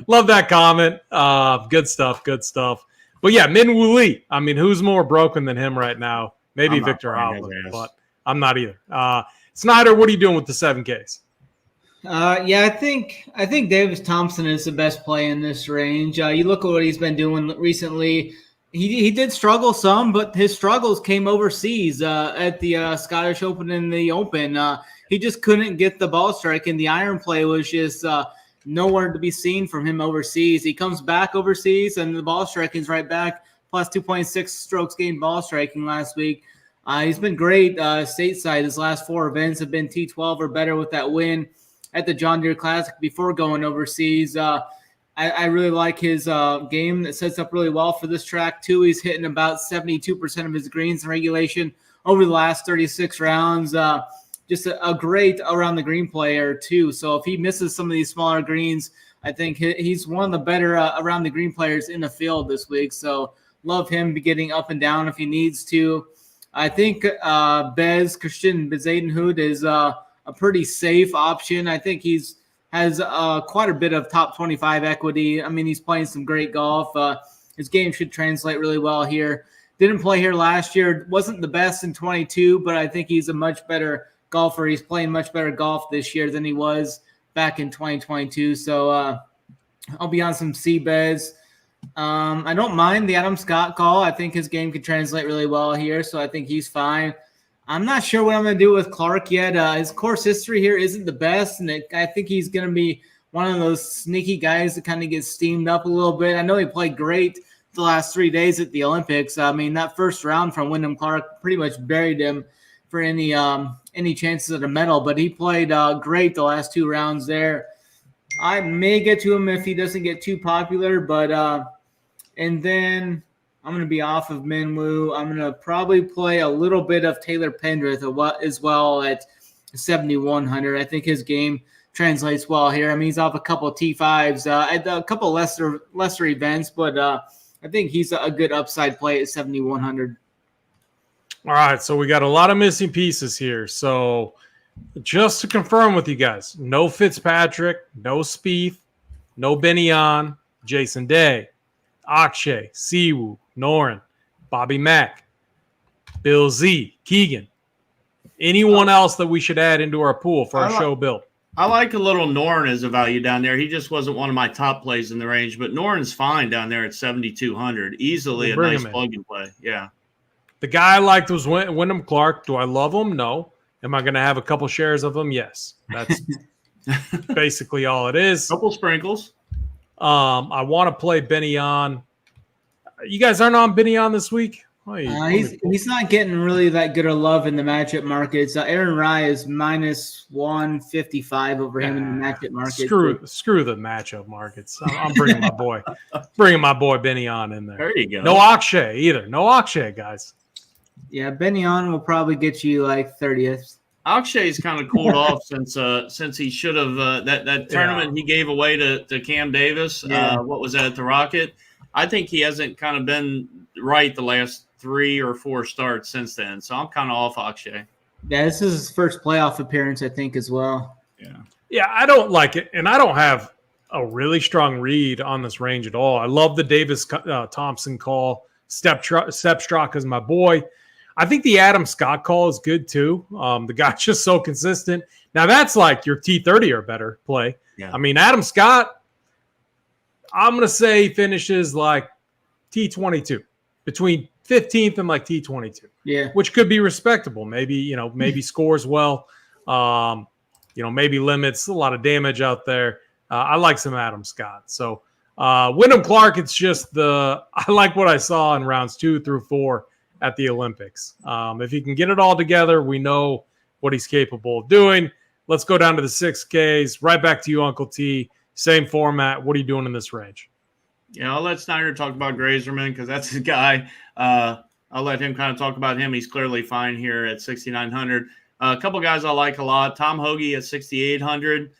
love that comment. Good stuff. But yeah, Min Woo Lee. I mean, who's more broken than him right now? Maybe Victor Hovland, but I'm not either. Snyder, what are you doing with the 7Ks?
Yeah, I think Davis Thompson is the best play in this range. You look at what he's been doing recently. He did struggle some, but his struggles came overseas at the Scottish Open and the Open. He just couldn't get the ball strike, and the iron play was just nowhere to be seen from him overseas. He comes back overseas, and the ball striking is right back, plus 2.6 strokes gained ball striking last week. He's been great stateside. His last 4 events have been T12 or better with that win at the John Deere Classic before going overseas. I really like his game. That sets up really well for this track, too. He's hitting about 72% of his greens in regulation over the last 36 rounds. Just a great around-the-green player, too. So if he misses some of these smaller greens, I think he's one of the better around-the-green players in the field this week. So love him getting up and down if he needs to. I think Christian Bezuidenhout is a pretty safe option. I think has quite a bit of top 25 equity. I mean, he's playing some great golf. His game should translate really well here. Didn't play here last year. Wasn't the best in 22, but I think he's a much better golfer. He's playing much better golf this year than he was back in 2022. So I'll be on some C-Bez. I don't mind the Adam Scott call. I think his game could translate really well here, so I think he's fine. I'm not sure what I'm going to do with Clark yet. His course history here isn't the best, and I think he's going to be one of those sneaky guys that kind of gets steamed up a little bit. I know he played great the last 3 days at the Olympics. I mean, that first round from Wyndham Clark pretty much buried him for any chances at a medal, but he played great the last 2 rounds there. I may get to him if he doesn't get too popular, but and then I'm going to be off of Minwoo. I'm going to probably play a little bit of Taylor Pendrith as well at 7,100. I think his game translates well here. I mean, he's off a couple of T5s at a couple of lesser events, but I think he's a good upside play at 7,100.
All right, so we got a lot of missing pieces here. So just to confirm with you guys, no Fitzpatrick, no Spieth, no Benyon, Jason Day, Akshay, Siwoo, Noren, Bobby Mack, Bill Z, Keegan. Anyone else that we should add into our pool for our show build?
I like a little Noren as a value down there. He just wasn't one of my top plays in the range, but Noren's fine down there at 7,200. Easily a nice plug and play. Yeah.
The guy I liked was Wyndham Clark. Do I love him? No. Am I going to have a couple shares of him? Yes. That's basically all it is.
Couple sprinkles.
I want to play Benyon. You guys aren't on Benyon this week?
He's not getting really that good of love in the matchup markets. Aaron Rye is minus 155 over him in the matchup market.
Screw the matchup markets. I'm bringing my boy Benyon in there.
There you go.
No Akshay either. No Akshay, guys.
Yeah, Benyon will probably get you like 30th.
Akshay's kind of cooled off since he should have that tournament he gave away to Cam Davis.
Yeah.
What was that at the Rocket? I think he hasn't kind of been right the last 3 or 4 starts since then. So I'm kind of off Akshay.
Yeah, this is his first playoff appearance, I think, as well.
Yeah, I don't like it, and I don't have a really strong read on this range at all. I love the Davis Thompson call. Stepstrock is my boy. I think the Adam Scott call is good too. The guy's just so consistent. Now that's like your T30 or better play.
Yeah.
I mean, Adam Scott, I'm going to say he finishes like T22, between 15th and like T22.
Yeah.
Which could be respectable. Maybe scores well. Maybe limits a lot of damage out there. I like some Adam Scott. So Wyndham Clark, it's just I like what I saw in rounds 2 through 4 at the Olympics. If he can get it all together, we know what he's capable of doing. Let's go down to the 6Ks. Right back to you, Uncle T. Same format. What are you doing in this range?
Yeah, I'll let Snyder talk about Grazerman because that's his guy. I'll let him kind of talk about him. He's clearly fine here at 6,900. A couple guys I like a lot. Tom Hoagie at 6,800.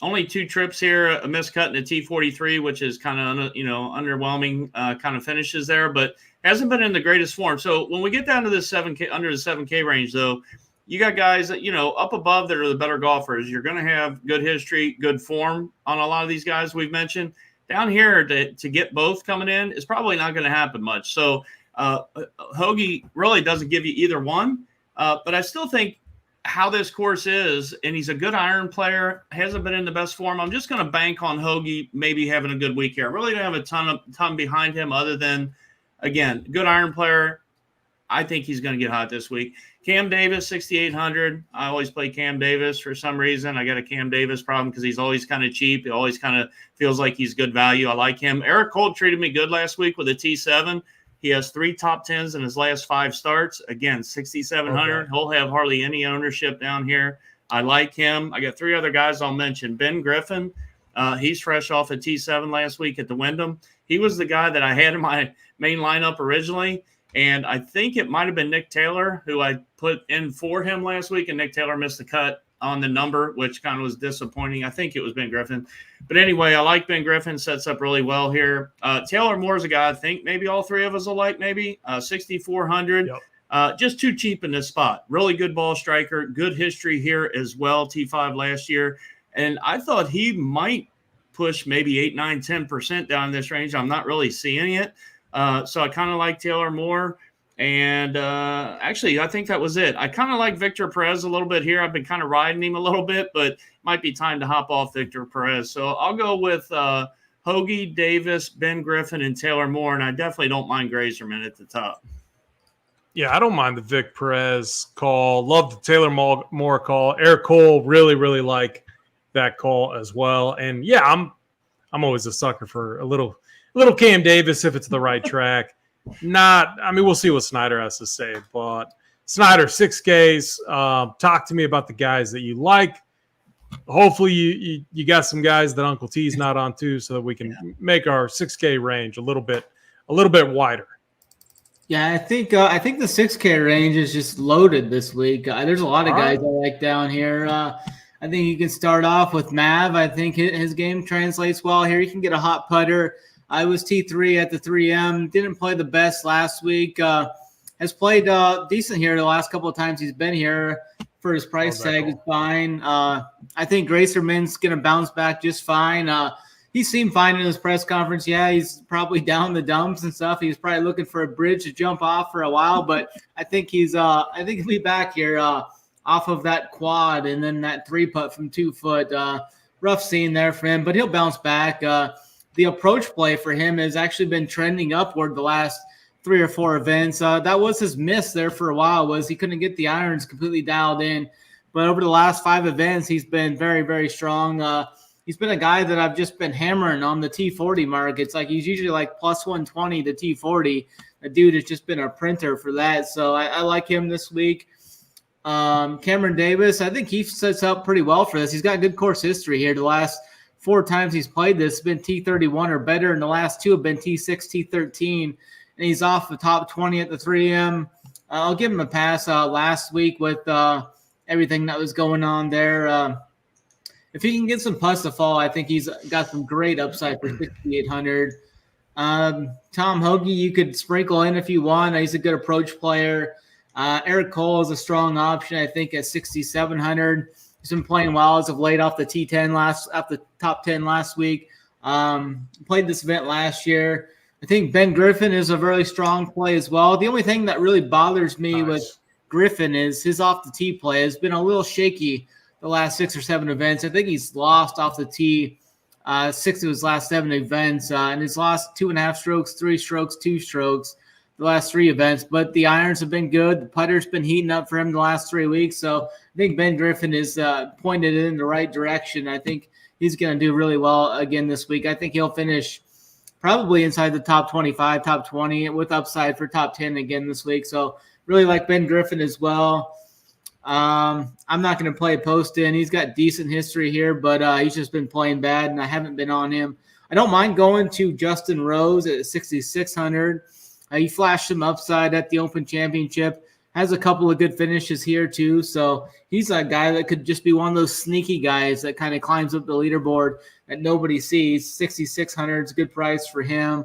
Only 2 trips here, a miscut and a T43, which is kind of, underwhelming kind of finishes there, but hasn't been in the greatest form. So when we get down to this 7K, under the 7K range, though, you got guys that, up above that are the better golfers. You're going to have good history, good form on a lot of these guys we've mentioned. Down here to get both coming in is probably not going to happen much. So Hoagie really doesn't give you either one, but I still think how this course is, and he's a good iron player, hasn't been in the best form. I'm just going to bank on Hoagie maybe having a good week here. I really don't have a ton behind him other than, again, good iron player. I think he's going to get hot this week. Cam Davis, 6,800. I always play Cam Davis for some reason. I got a Cam Davis problem because he's always kind of cheap. He always kind of feels like he's good value. I like him. Eric Cole treated me good last week with a T7. He has 3 top 10s in his last 5 starts. Again, 6,700. Okay. He'll have hardly any ownership down here. I like him. I got 3 other guys I'll mention. Ben Griffin. He's fresh off a T7 last week at the Wyndham. He was the guy that I had in my main lineup originally. And I think it might have been Nick Taylor who I put in for him last week, and Nick Taylor missed the cut on the number, which kind of was disappointing. I think it was Ben Griffin. But anyway, I like Ben Griffin. Sets up really well here. Taylor Moore's a guy I think maybe all 3 of us will like, maybe 6,400. Yep. Just too cheap in this spot. Really good ball striker. Good history here as well, T5 last year. And I thought he might push maybe 8, 9, 10% down in this range. I'm not really seeing it. So I kind of like Taylor Moore. And actually, I think that was it. I kind of like Victor Perez a little bit here. I've been kind of riding him a little bit, but it might be time to hop off Victor Perez. So I'll go with Hoagie, Davis, Ben Griffin, and Taylor Moore. And I definitely don't mind Grazerman at the top.
Yeah, I don't mind the Vic Perez call. Love the Taylor Moore call. Eric Cole, really, really like that call as well. And yeah, I'm always a sucker for a little Cam Davis if it's the right track. We'll see what Snyder has to say, but Snyder, 6Ks. Talk to me about the guys that you like. Hopefully you got some guys that Uncle T's not on too, so that we can make our 6K range a little bit wider.
Yeah, I think the 6K range is just loaded this week. There's a lot of guys I like down here. I think you can start off with Mav. I think his game translates well here. You can get a hot putter. I was T3 at the 3M. Didn't play the best last week. Has played decent here the last couple of times he's been here. For his price tag is fine. I think Grazerman's going to bounce back just fine. He seemed fine in his press conference. Yeah, he's probably down the dumps and stuff. He's probably looking for a bridge to jump off for a while, but I think he'll be back here off of that quad and then that 3-putt from 2 foot. Rough scene there for him, but he'll bounce back. The approach play for him has actually been trending upward the last 3 or 4 events. That was his miss there for a while, was he couldn't get the irons completely dialed in. But over the last 5 events, he's been very, very strong. He's been a guy that I've just been hammering on the T40 mark. It's like he's usually like plus 120 to T40. The dude has just been a printer for that. So I like him this week. Cameron Davis, I think he sets up pretty well for this. He's got good course history here. The last 4 times he's played this, been T31 or better, and the last 2 have been T6, T13, and he's off the top 20 at the 3M. I'll give him a pass last week with everything that was going on there. If he can get some putts to fall, I think he's got some great upside for 6,800. Tom Hoagie, you could sprinkle in if you want. He's a good approach player. Eric Cole is a strong option, I think, at 6,700. He's been playing well as of late off the T10 off the top 10 last week. Played this event last year. I think Ben Griffin is a very strong play as well. The only thing that really bothers me with Griffin is his off the tee play has been a little shaky the last 6 or 7 events. I think he's lost off the tee 6 of his last 7 events, and he's lost 2.5 strokes, 3 strokes, 2 strokes the last 3 events. But the irons have been good. The putter's been heating up for him the last 3 weeks. So I think Ben Griffin is pointed in the right direction. I think he's going to do really well again this week. I think he'll finish probably inside the top 25, top 20, with upside for top 10 again this week. So really like Ben Griffin as well. I'm not going to play Poston. He's got decent history here, but he's just been playing bad, and I haven't been on him. I don't mind going to Justin Rose at 6,600. He flashed some upside at the Open Championship. Has a couple of good finishes here too. So he's a guy that could just be one of those sneaky guys that kind of climbs up the leaderboard that nobody sees. 6,600 is a good price for him.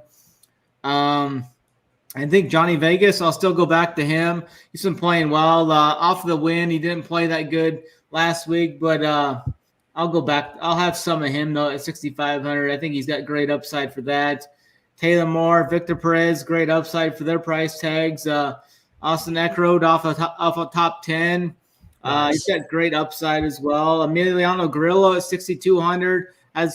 I think Johnny Vegas, I'll still go back to him. He's been playing well. Off of the win, he didn't play that good last week, but I'll go back. I'll have some of him, though, at 6,500. I think he's got great upside for that. Taylor Moore, Victor Perez, great upside for their price tags. Austin Eckroat off a top 10. He's got great upside as well. Emiliano Grillo at 6,200. I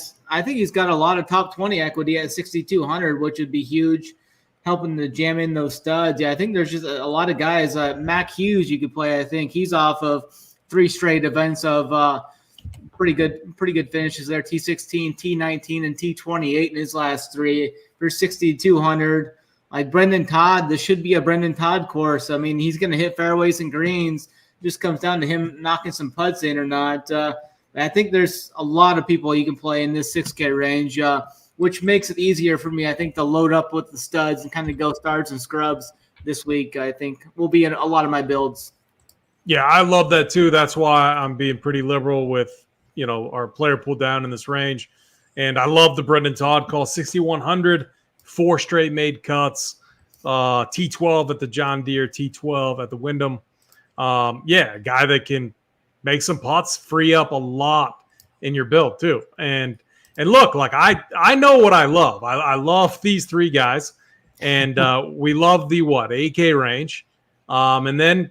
think he's got a lot of top 20 equity at 6,200, which would be huge, helping to jam in those studs. Yeah, I think there's just a lot of guys. Mac Hughes you could play. I think he's off of 3 straight events of pretty good finishes there. T16, T19, and T28 in his last 3 for 6,200. Like Brendan Todd, this should be a Brendan Todd course. I mean, he's going to hit fairways and greens. Just comes down to him knocking some putts in or not. I think there's a lot of people you can play in this 6K range, which makes it easier for me, I think, to load up with the studs and kind of go stars and scrubs this week. I think will be in a lot of my builds.
Yeah, I love that too. That's why I'm being pretty liberal with, our player pool down in this range. And I love the Brendan Todd call, 6,100, 4 straight made cuts, T12 at the John Deere, T12 at the Wyndham. A guy that can make some putts, free up a lot in your build too. And look, like I know what I love. I love these 3 guys, and we love the 8K range. And then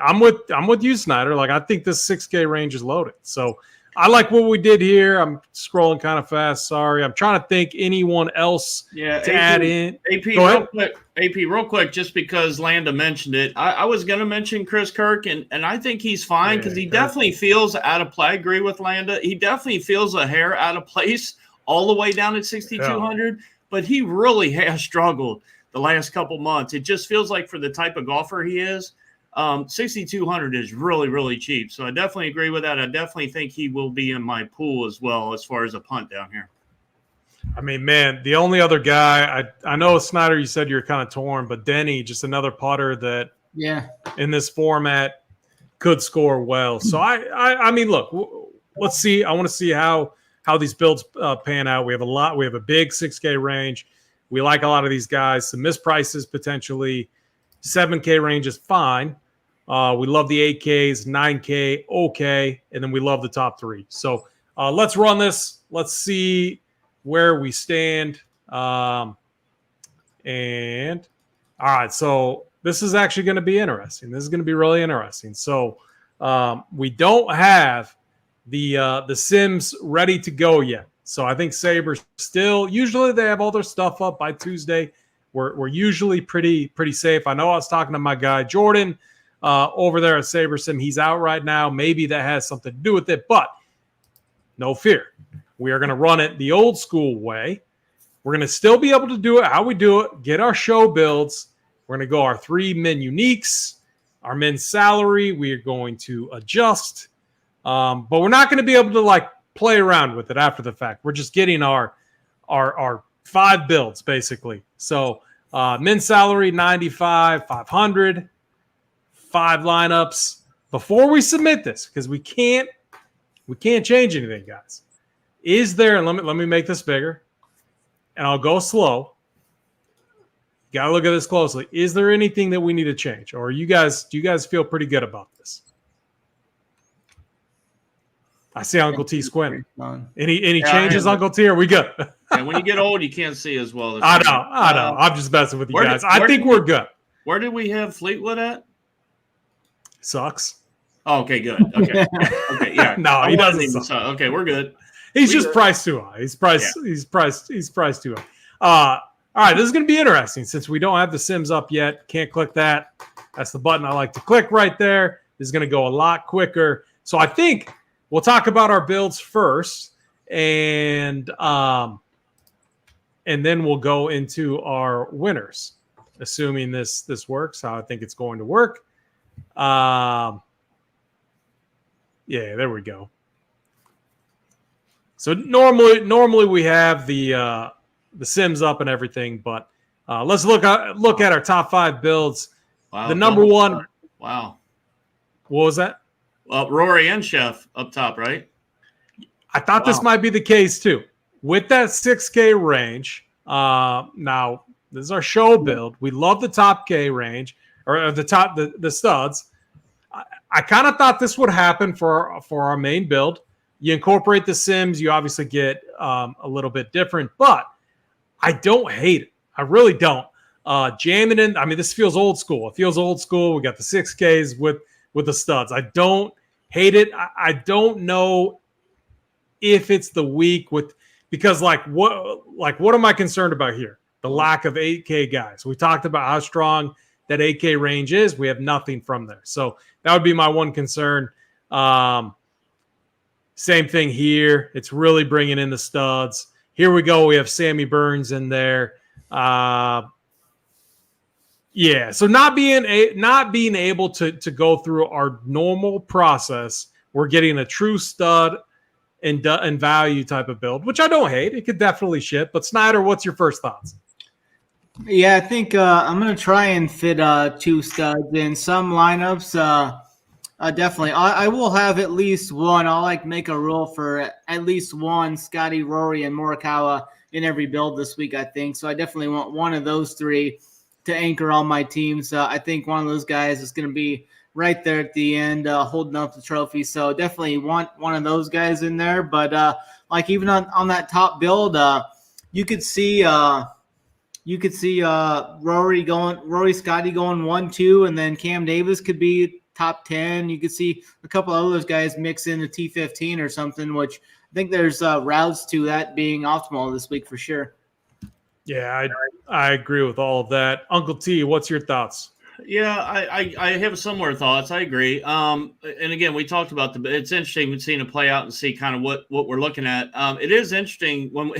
I'm with you, Snyder. Like I think this 6K range is loaded. So I like what we did here. I'm scrolling kind of fast. Sorry. I'm trying to think anyone else to add in.
AP, real quick, just because Landa mentioned it. I was going to mention Chris Kirk, and I think he's fine because he definitely feels out of play. I agree with Landa. He definitely feels a hair out of place all the way down at 6,200, but he really has struggled the last couple months. It just feels like for the type of golfer he is, 6,200 is really, really cheap. So I definitely agree with that. I definitely think he will be in my pool as well as far as a punt down here.
I mean, man, the only other guy, I know, Snyder, you said you're kind of torn, but Denny, just another putter that in this format could score well. So I mean, look, let's see. I want to see how these builds pan out. We have a big 6K range. We like a lot of these guys. Some misprices potentially. 7K range is fine. We love the 8Ks, 9K, okay, and then we love the top 3. So let's run this. Let's see where we stand. And all right, so this is actually going to be interesting. This is going to be really interesting. So we don't have the Sims ready to go yet. So I think Saber's still, usually they have all their stuff up by Tuesday. We're usually pretty safe. I know I was talking to my guy Jordan over there at SaberSim. He's out right now. Maybe that has something to do with it, but no fear. We are going to run it the old school way. We're going to still be able to do it how we do it, get our show builds. We're going to go our 3 min uniques, our men's salary. We are going to adjust, but we're not going to be able to play around with it after the fact. We're just getting our 5 builds basically. So men's salary 95, 500, 5 lineups before we submit this, because we can't change anything, guys. Is there, and let me make this bigger, and I'll go slow. You gotta look at this closely. Is there anything that we need to change, or do you guys feel pretty good about this? I see Uncle T squinting. Any changes, Uncle T? Are we good?
And when you get old, you can't see as well.
I know. I'm just messing with you guys. I think we're good.
Where did we have Fleetwood at?
Sucks.
Oh, okay, good. Okay, yeah.
No, he doesn't suck.
Okay, we're good.
He's just priced too high. He's priced too high. All right, this is going to be interesting since we don't have the Sims up yet. Can't click that. That's the button I like to click right there. This is going to go a lot quicker. So I think we'll talk about our builds first, and and then we'll go into our winners, assuming this works how I think it's going to work. Yeah, there we go. So normally we have the Sims up and everything, but let's look at our top 5 builds.
Wow,
the number one.
Wow.
What was that?
Rory and Chef up top, right?
I thought this might be the case too. With that 6K range, now this is our show build. We love the top K range or the studs. I kind of thought this would happen for our main build. You incorporate the Sims, you obviously get a little bit different, but I don't hate it. I really don't. Jamming in, I mean, this feels old school. It feels old school. We got the 6Ks with the studs. I don't hate it. I don't know if it's the week because what am I concerned about here? The lack of 8K guys. We talked about how strong that 8K range is. We have nothing from there. So that would be my one concern. Same thing here. It's really bringing in the studs. Here we go. We have Sammy Burns in there. Yeah, so not being able to go through our normal process, we're getting a true stud and value type of build, which I don't hate. It could definitely ship. But Snyder, what's your first thoughts?
Yeah, I think I'm going to try and fit 2 studs in some lineups. Definitely. I will have at least one. I'll make a rule for at least one Scotty, Rory, and Morikawa in every build this week, I think. So I definitely want one of those 3 to anchor all my teams. I think one of those guys is going to be right there at the end holding up the trophy. So definitely want one of those guys in there. But even on that top build, you could see Rory, Scotty going 1-2, and then Cam Davis could be top 10. You could see a couple of those guys mix in the T15 or something, which I think there's routes to that being optimal this week for sure. Yeah,
I agree with all of that. Uncle T, what's your thoughts?
Yeah, I have similar thoughts. I agree. And again, we talked about it's interesting seeing it play out and see kind of what we're looking at. It is interesting when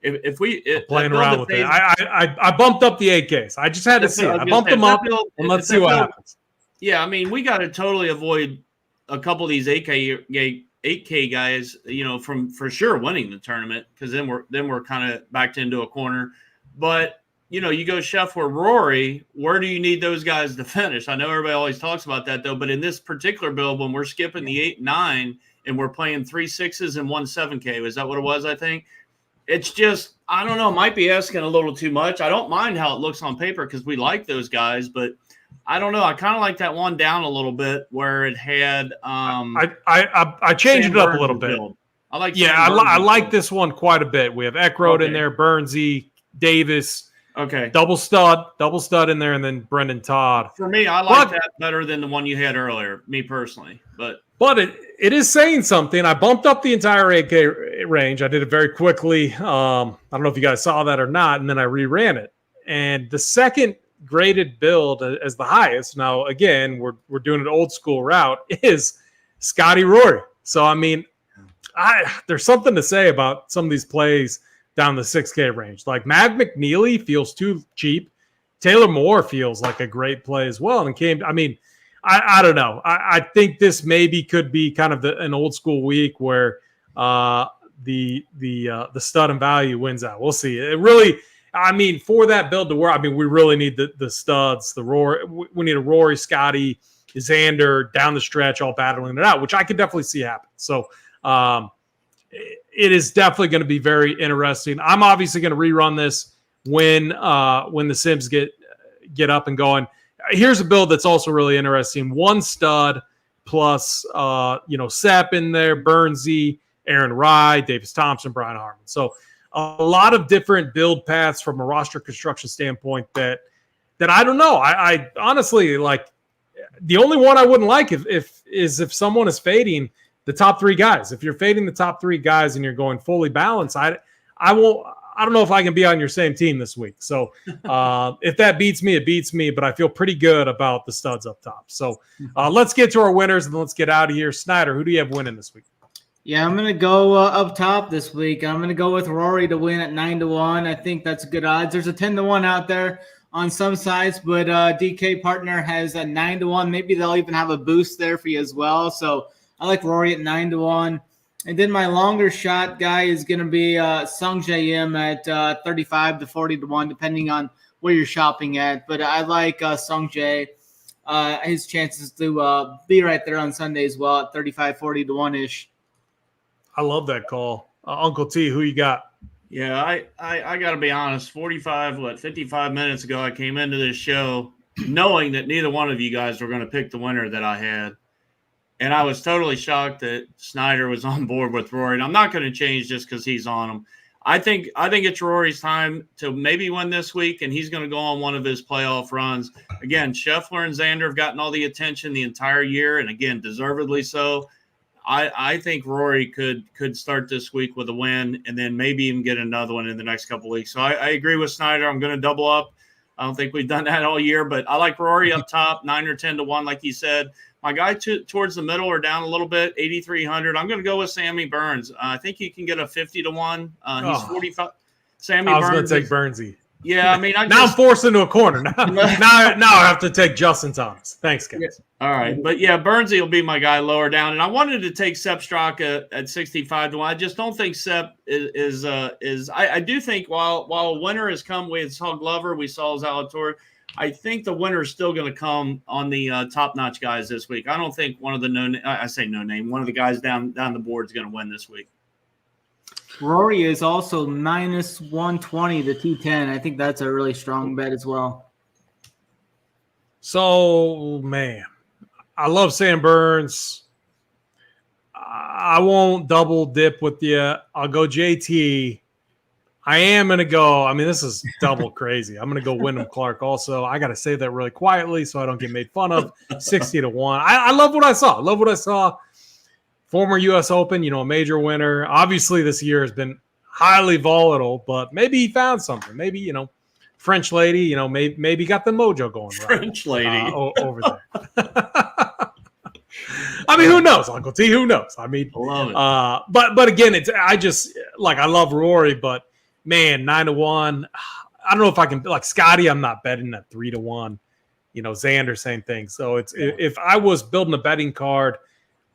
if we
playing around with it. I bumped up the 8Ks. I just had to see it. I bumped them up, and let's see what happens.
Yeah, I mean, we got to totally avoid a couple of these 8K guys, from for sure winning the tournament, because then we're kind of backed into a corner. But you go Chef or Rory, where do you need those guys to finish? I know everybody always talks about that though, but in this particular build, when we're skipping the 8-9 and we're playing 3 6s and 1 7K, is that what it was? I think it's just, I don't know, might be asking a little too much. I don't mind how it looks on paper because we like those guys, but I don't know. I kind of like that one down a little bit where it had.
I changed it up a little bit.
I like.
Yeah, I like this one quite a bit. We have Eckroat in there, Burnsy, Davis.
Okay.
Double stud in there, and then Brendan Todd.
For me, I like that better than the one you had earlier. Me personally, but
it is saying something. I bumped up the entire 8K range. I did it very quickly. I don't know if you guys saw that or not, and then I reran it. And the second graded build as the highest, now again we're doing an old school route, is Scotty Rory. So I mean, there's something to say about some of these plays down the 6K range. Like Mav McNeely feels too cheap. Taylor Moore feels like a great play as well. And I don't know. I think this maybe could be kind of an old school week where the stud and value wins out. We'll see. It really. For that build to work, we really need the studs, the Rory. We need a Rory, Scotty, Xander down the stretch, all battling it out, which I could definitely see happen. So it is definitely going to be very interesting. I'm obviously going to rerun this when the Sims get up and going. Here's a build that's also really interesting: 1 stud plus Sepp in there, Burnsy, Aaron Rye, Davis Thompson, Brian Harman. So a lot of different build paths from a roster construction standpoint that I don't know. I honestly like the only one I wouldn't like if someone is fading the top 3 guys. If you're fading the top 3 guys and you're going fully balanced, I don't know if I can be on your same team this week. So if that beats me, it beats me, but I feel pretty good about the studs up top. So let's get to our winners and let's get out of here. Snyder, who do you have winning this week?
Yeah, I'm gonna go up top this week. I'm gonna go with Rory to win at 9-1. I think that's good odds. There's a 10-1 out there on some sites, but DK Partner has a 9-1. Maybe they'll even have a boost there for you as well. So I like Rory at 9-1. And then my longer shot guy is gonna be Sung J M at 35 to 40-1, depending on where you're shopping at. But I like Sung J. His chances to be right there on Sunday as well at 35, 40-1 ish.
I love that call. Uncle T, who you got?
Yeah, I got to be honest. 55 minutes ago, I came into this show knowing that neither one of you guys were going to pick the winner that I had. And I was totally shocked that Snyder was on board with Rory. And I'm not going to change just because he's on him. I think it's Rory's time to maybe win this week, and he's going to go on one of his playoff runs. Again, Scheffler and Xander have gotten all the attention the entire year, and again, deservedly so. I think Rory could start this week with a win and then maybe even get another one in the next couple of weeks. So I agree with Snyder. I'm going to double up. I don't think we've done that all year, but I like Rory up top, 9 or 10-1, like you said. My guy towards the middle or down a little bit, 8,300. I'm going to go with Sammy Burns. I think he can get a 50-1. He's 45. Sammy Burns.
I was going to take Burnsy.
Yeah, I mean,
now I'm forced into a corner. Now I have to take Justin Thomas. Thanks, guys.
Yeah. All right, but yeah, Burnsy will be my guy lower down, and I wanted to take Sepp Straka at 65-1. I just don't think Sepp is. I do think while a winner has come, we saw Glover, we saw Zalator. I think the winner is still going to come on the top-notch guys this week. I don't think one of the one of the guys down the board is going to win this week.
Rory is also -120 to 210. I think that's a really strong bet as well.
So, man, I love Sam Burns. I won't double dip with you. I'll go JT. I am going to go. I mean, this is double crazy. I'm going to go Wyndham Clark also. I got to say that really quietly so I don't get made fun of. 60-1. I love what I saw. Former U.S. Open, a major winner. Obviously, this year has been highly volatile, but maybe he found something. Maybe, French lady, maybe got the mojo going.
French lady.
Over there. I mean, who knows, Uncle T? Who knows? I mean,
I love it.
But again, I love Rory, but man, 9-1. I don't know if I can, like Scotty, I'm not betting at 3-1. Xander, same thing. So if I was building a betting card,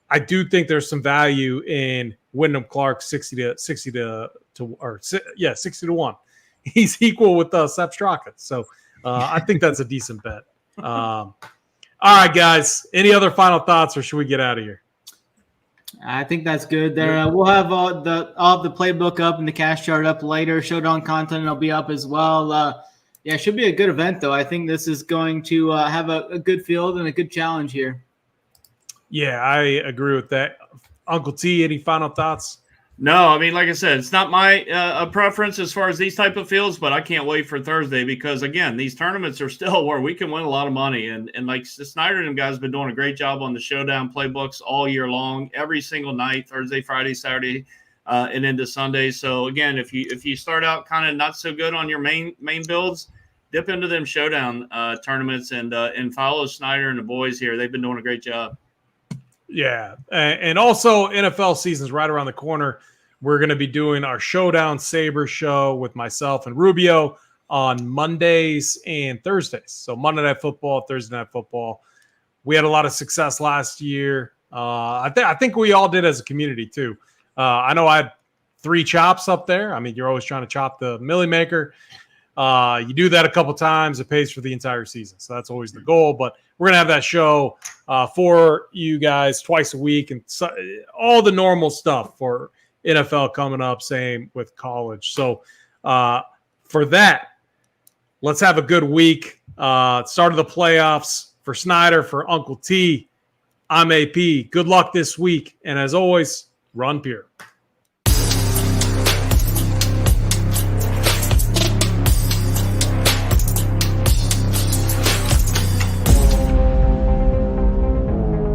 I do think there's some value in Wyndham Clark 60-1. He's equal with Sepp Straka. So I think that's a decent bet. All right, guys. Any other final thoughts, or should we get out of here?
I think that's good there. We'll have all the playbook up and the cash chart up later. Showdown content will be up as well. It should be a good event, though. I think this is going to have a good field and a good challenge here.
Yeah, I agree with that. Uncle T, any final thoughts?
No, I mean, like I said, it's not my preference as far as these type of fields, but I can't wait for Thursday because, again, these tournaments are still where we can win a lot of money. And like Snyder and them guys have been doing a great job on the Showdown playbooks all year long, every single night, Thursday, Friday, Saturday, and into Sunday. So, again, if you start out kind of not so good on your main builds, dip into them Showdown tournaments and follow Snyder and the boys here. They've been doing a great job.
Yeah, and also NFL season's right around the corner. We're going to be doing our Showdown Saber show with myself and Rubio on Mondays and Thursdays. So Monday Night Football, Thursday Night Football. We had a lot of success last year. I think we all did as a community too. I know I had 3 chops up there. I mean, you're always trying to chop the Millie Maker. You do that a couple times, it pays for the entire season. So that's always the goal. But we're going to have that show for you guys twice a week and all the normal stuff for NFL coming up, same with college. So for that, let's have a good week. Start of the playoffs for Snyder, for Uncle T. I'm AP. Good luck this week. And as always, run pure.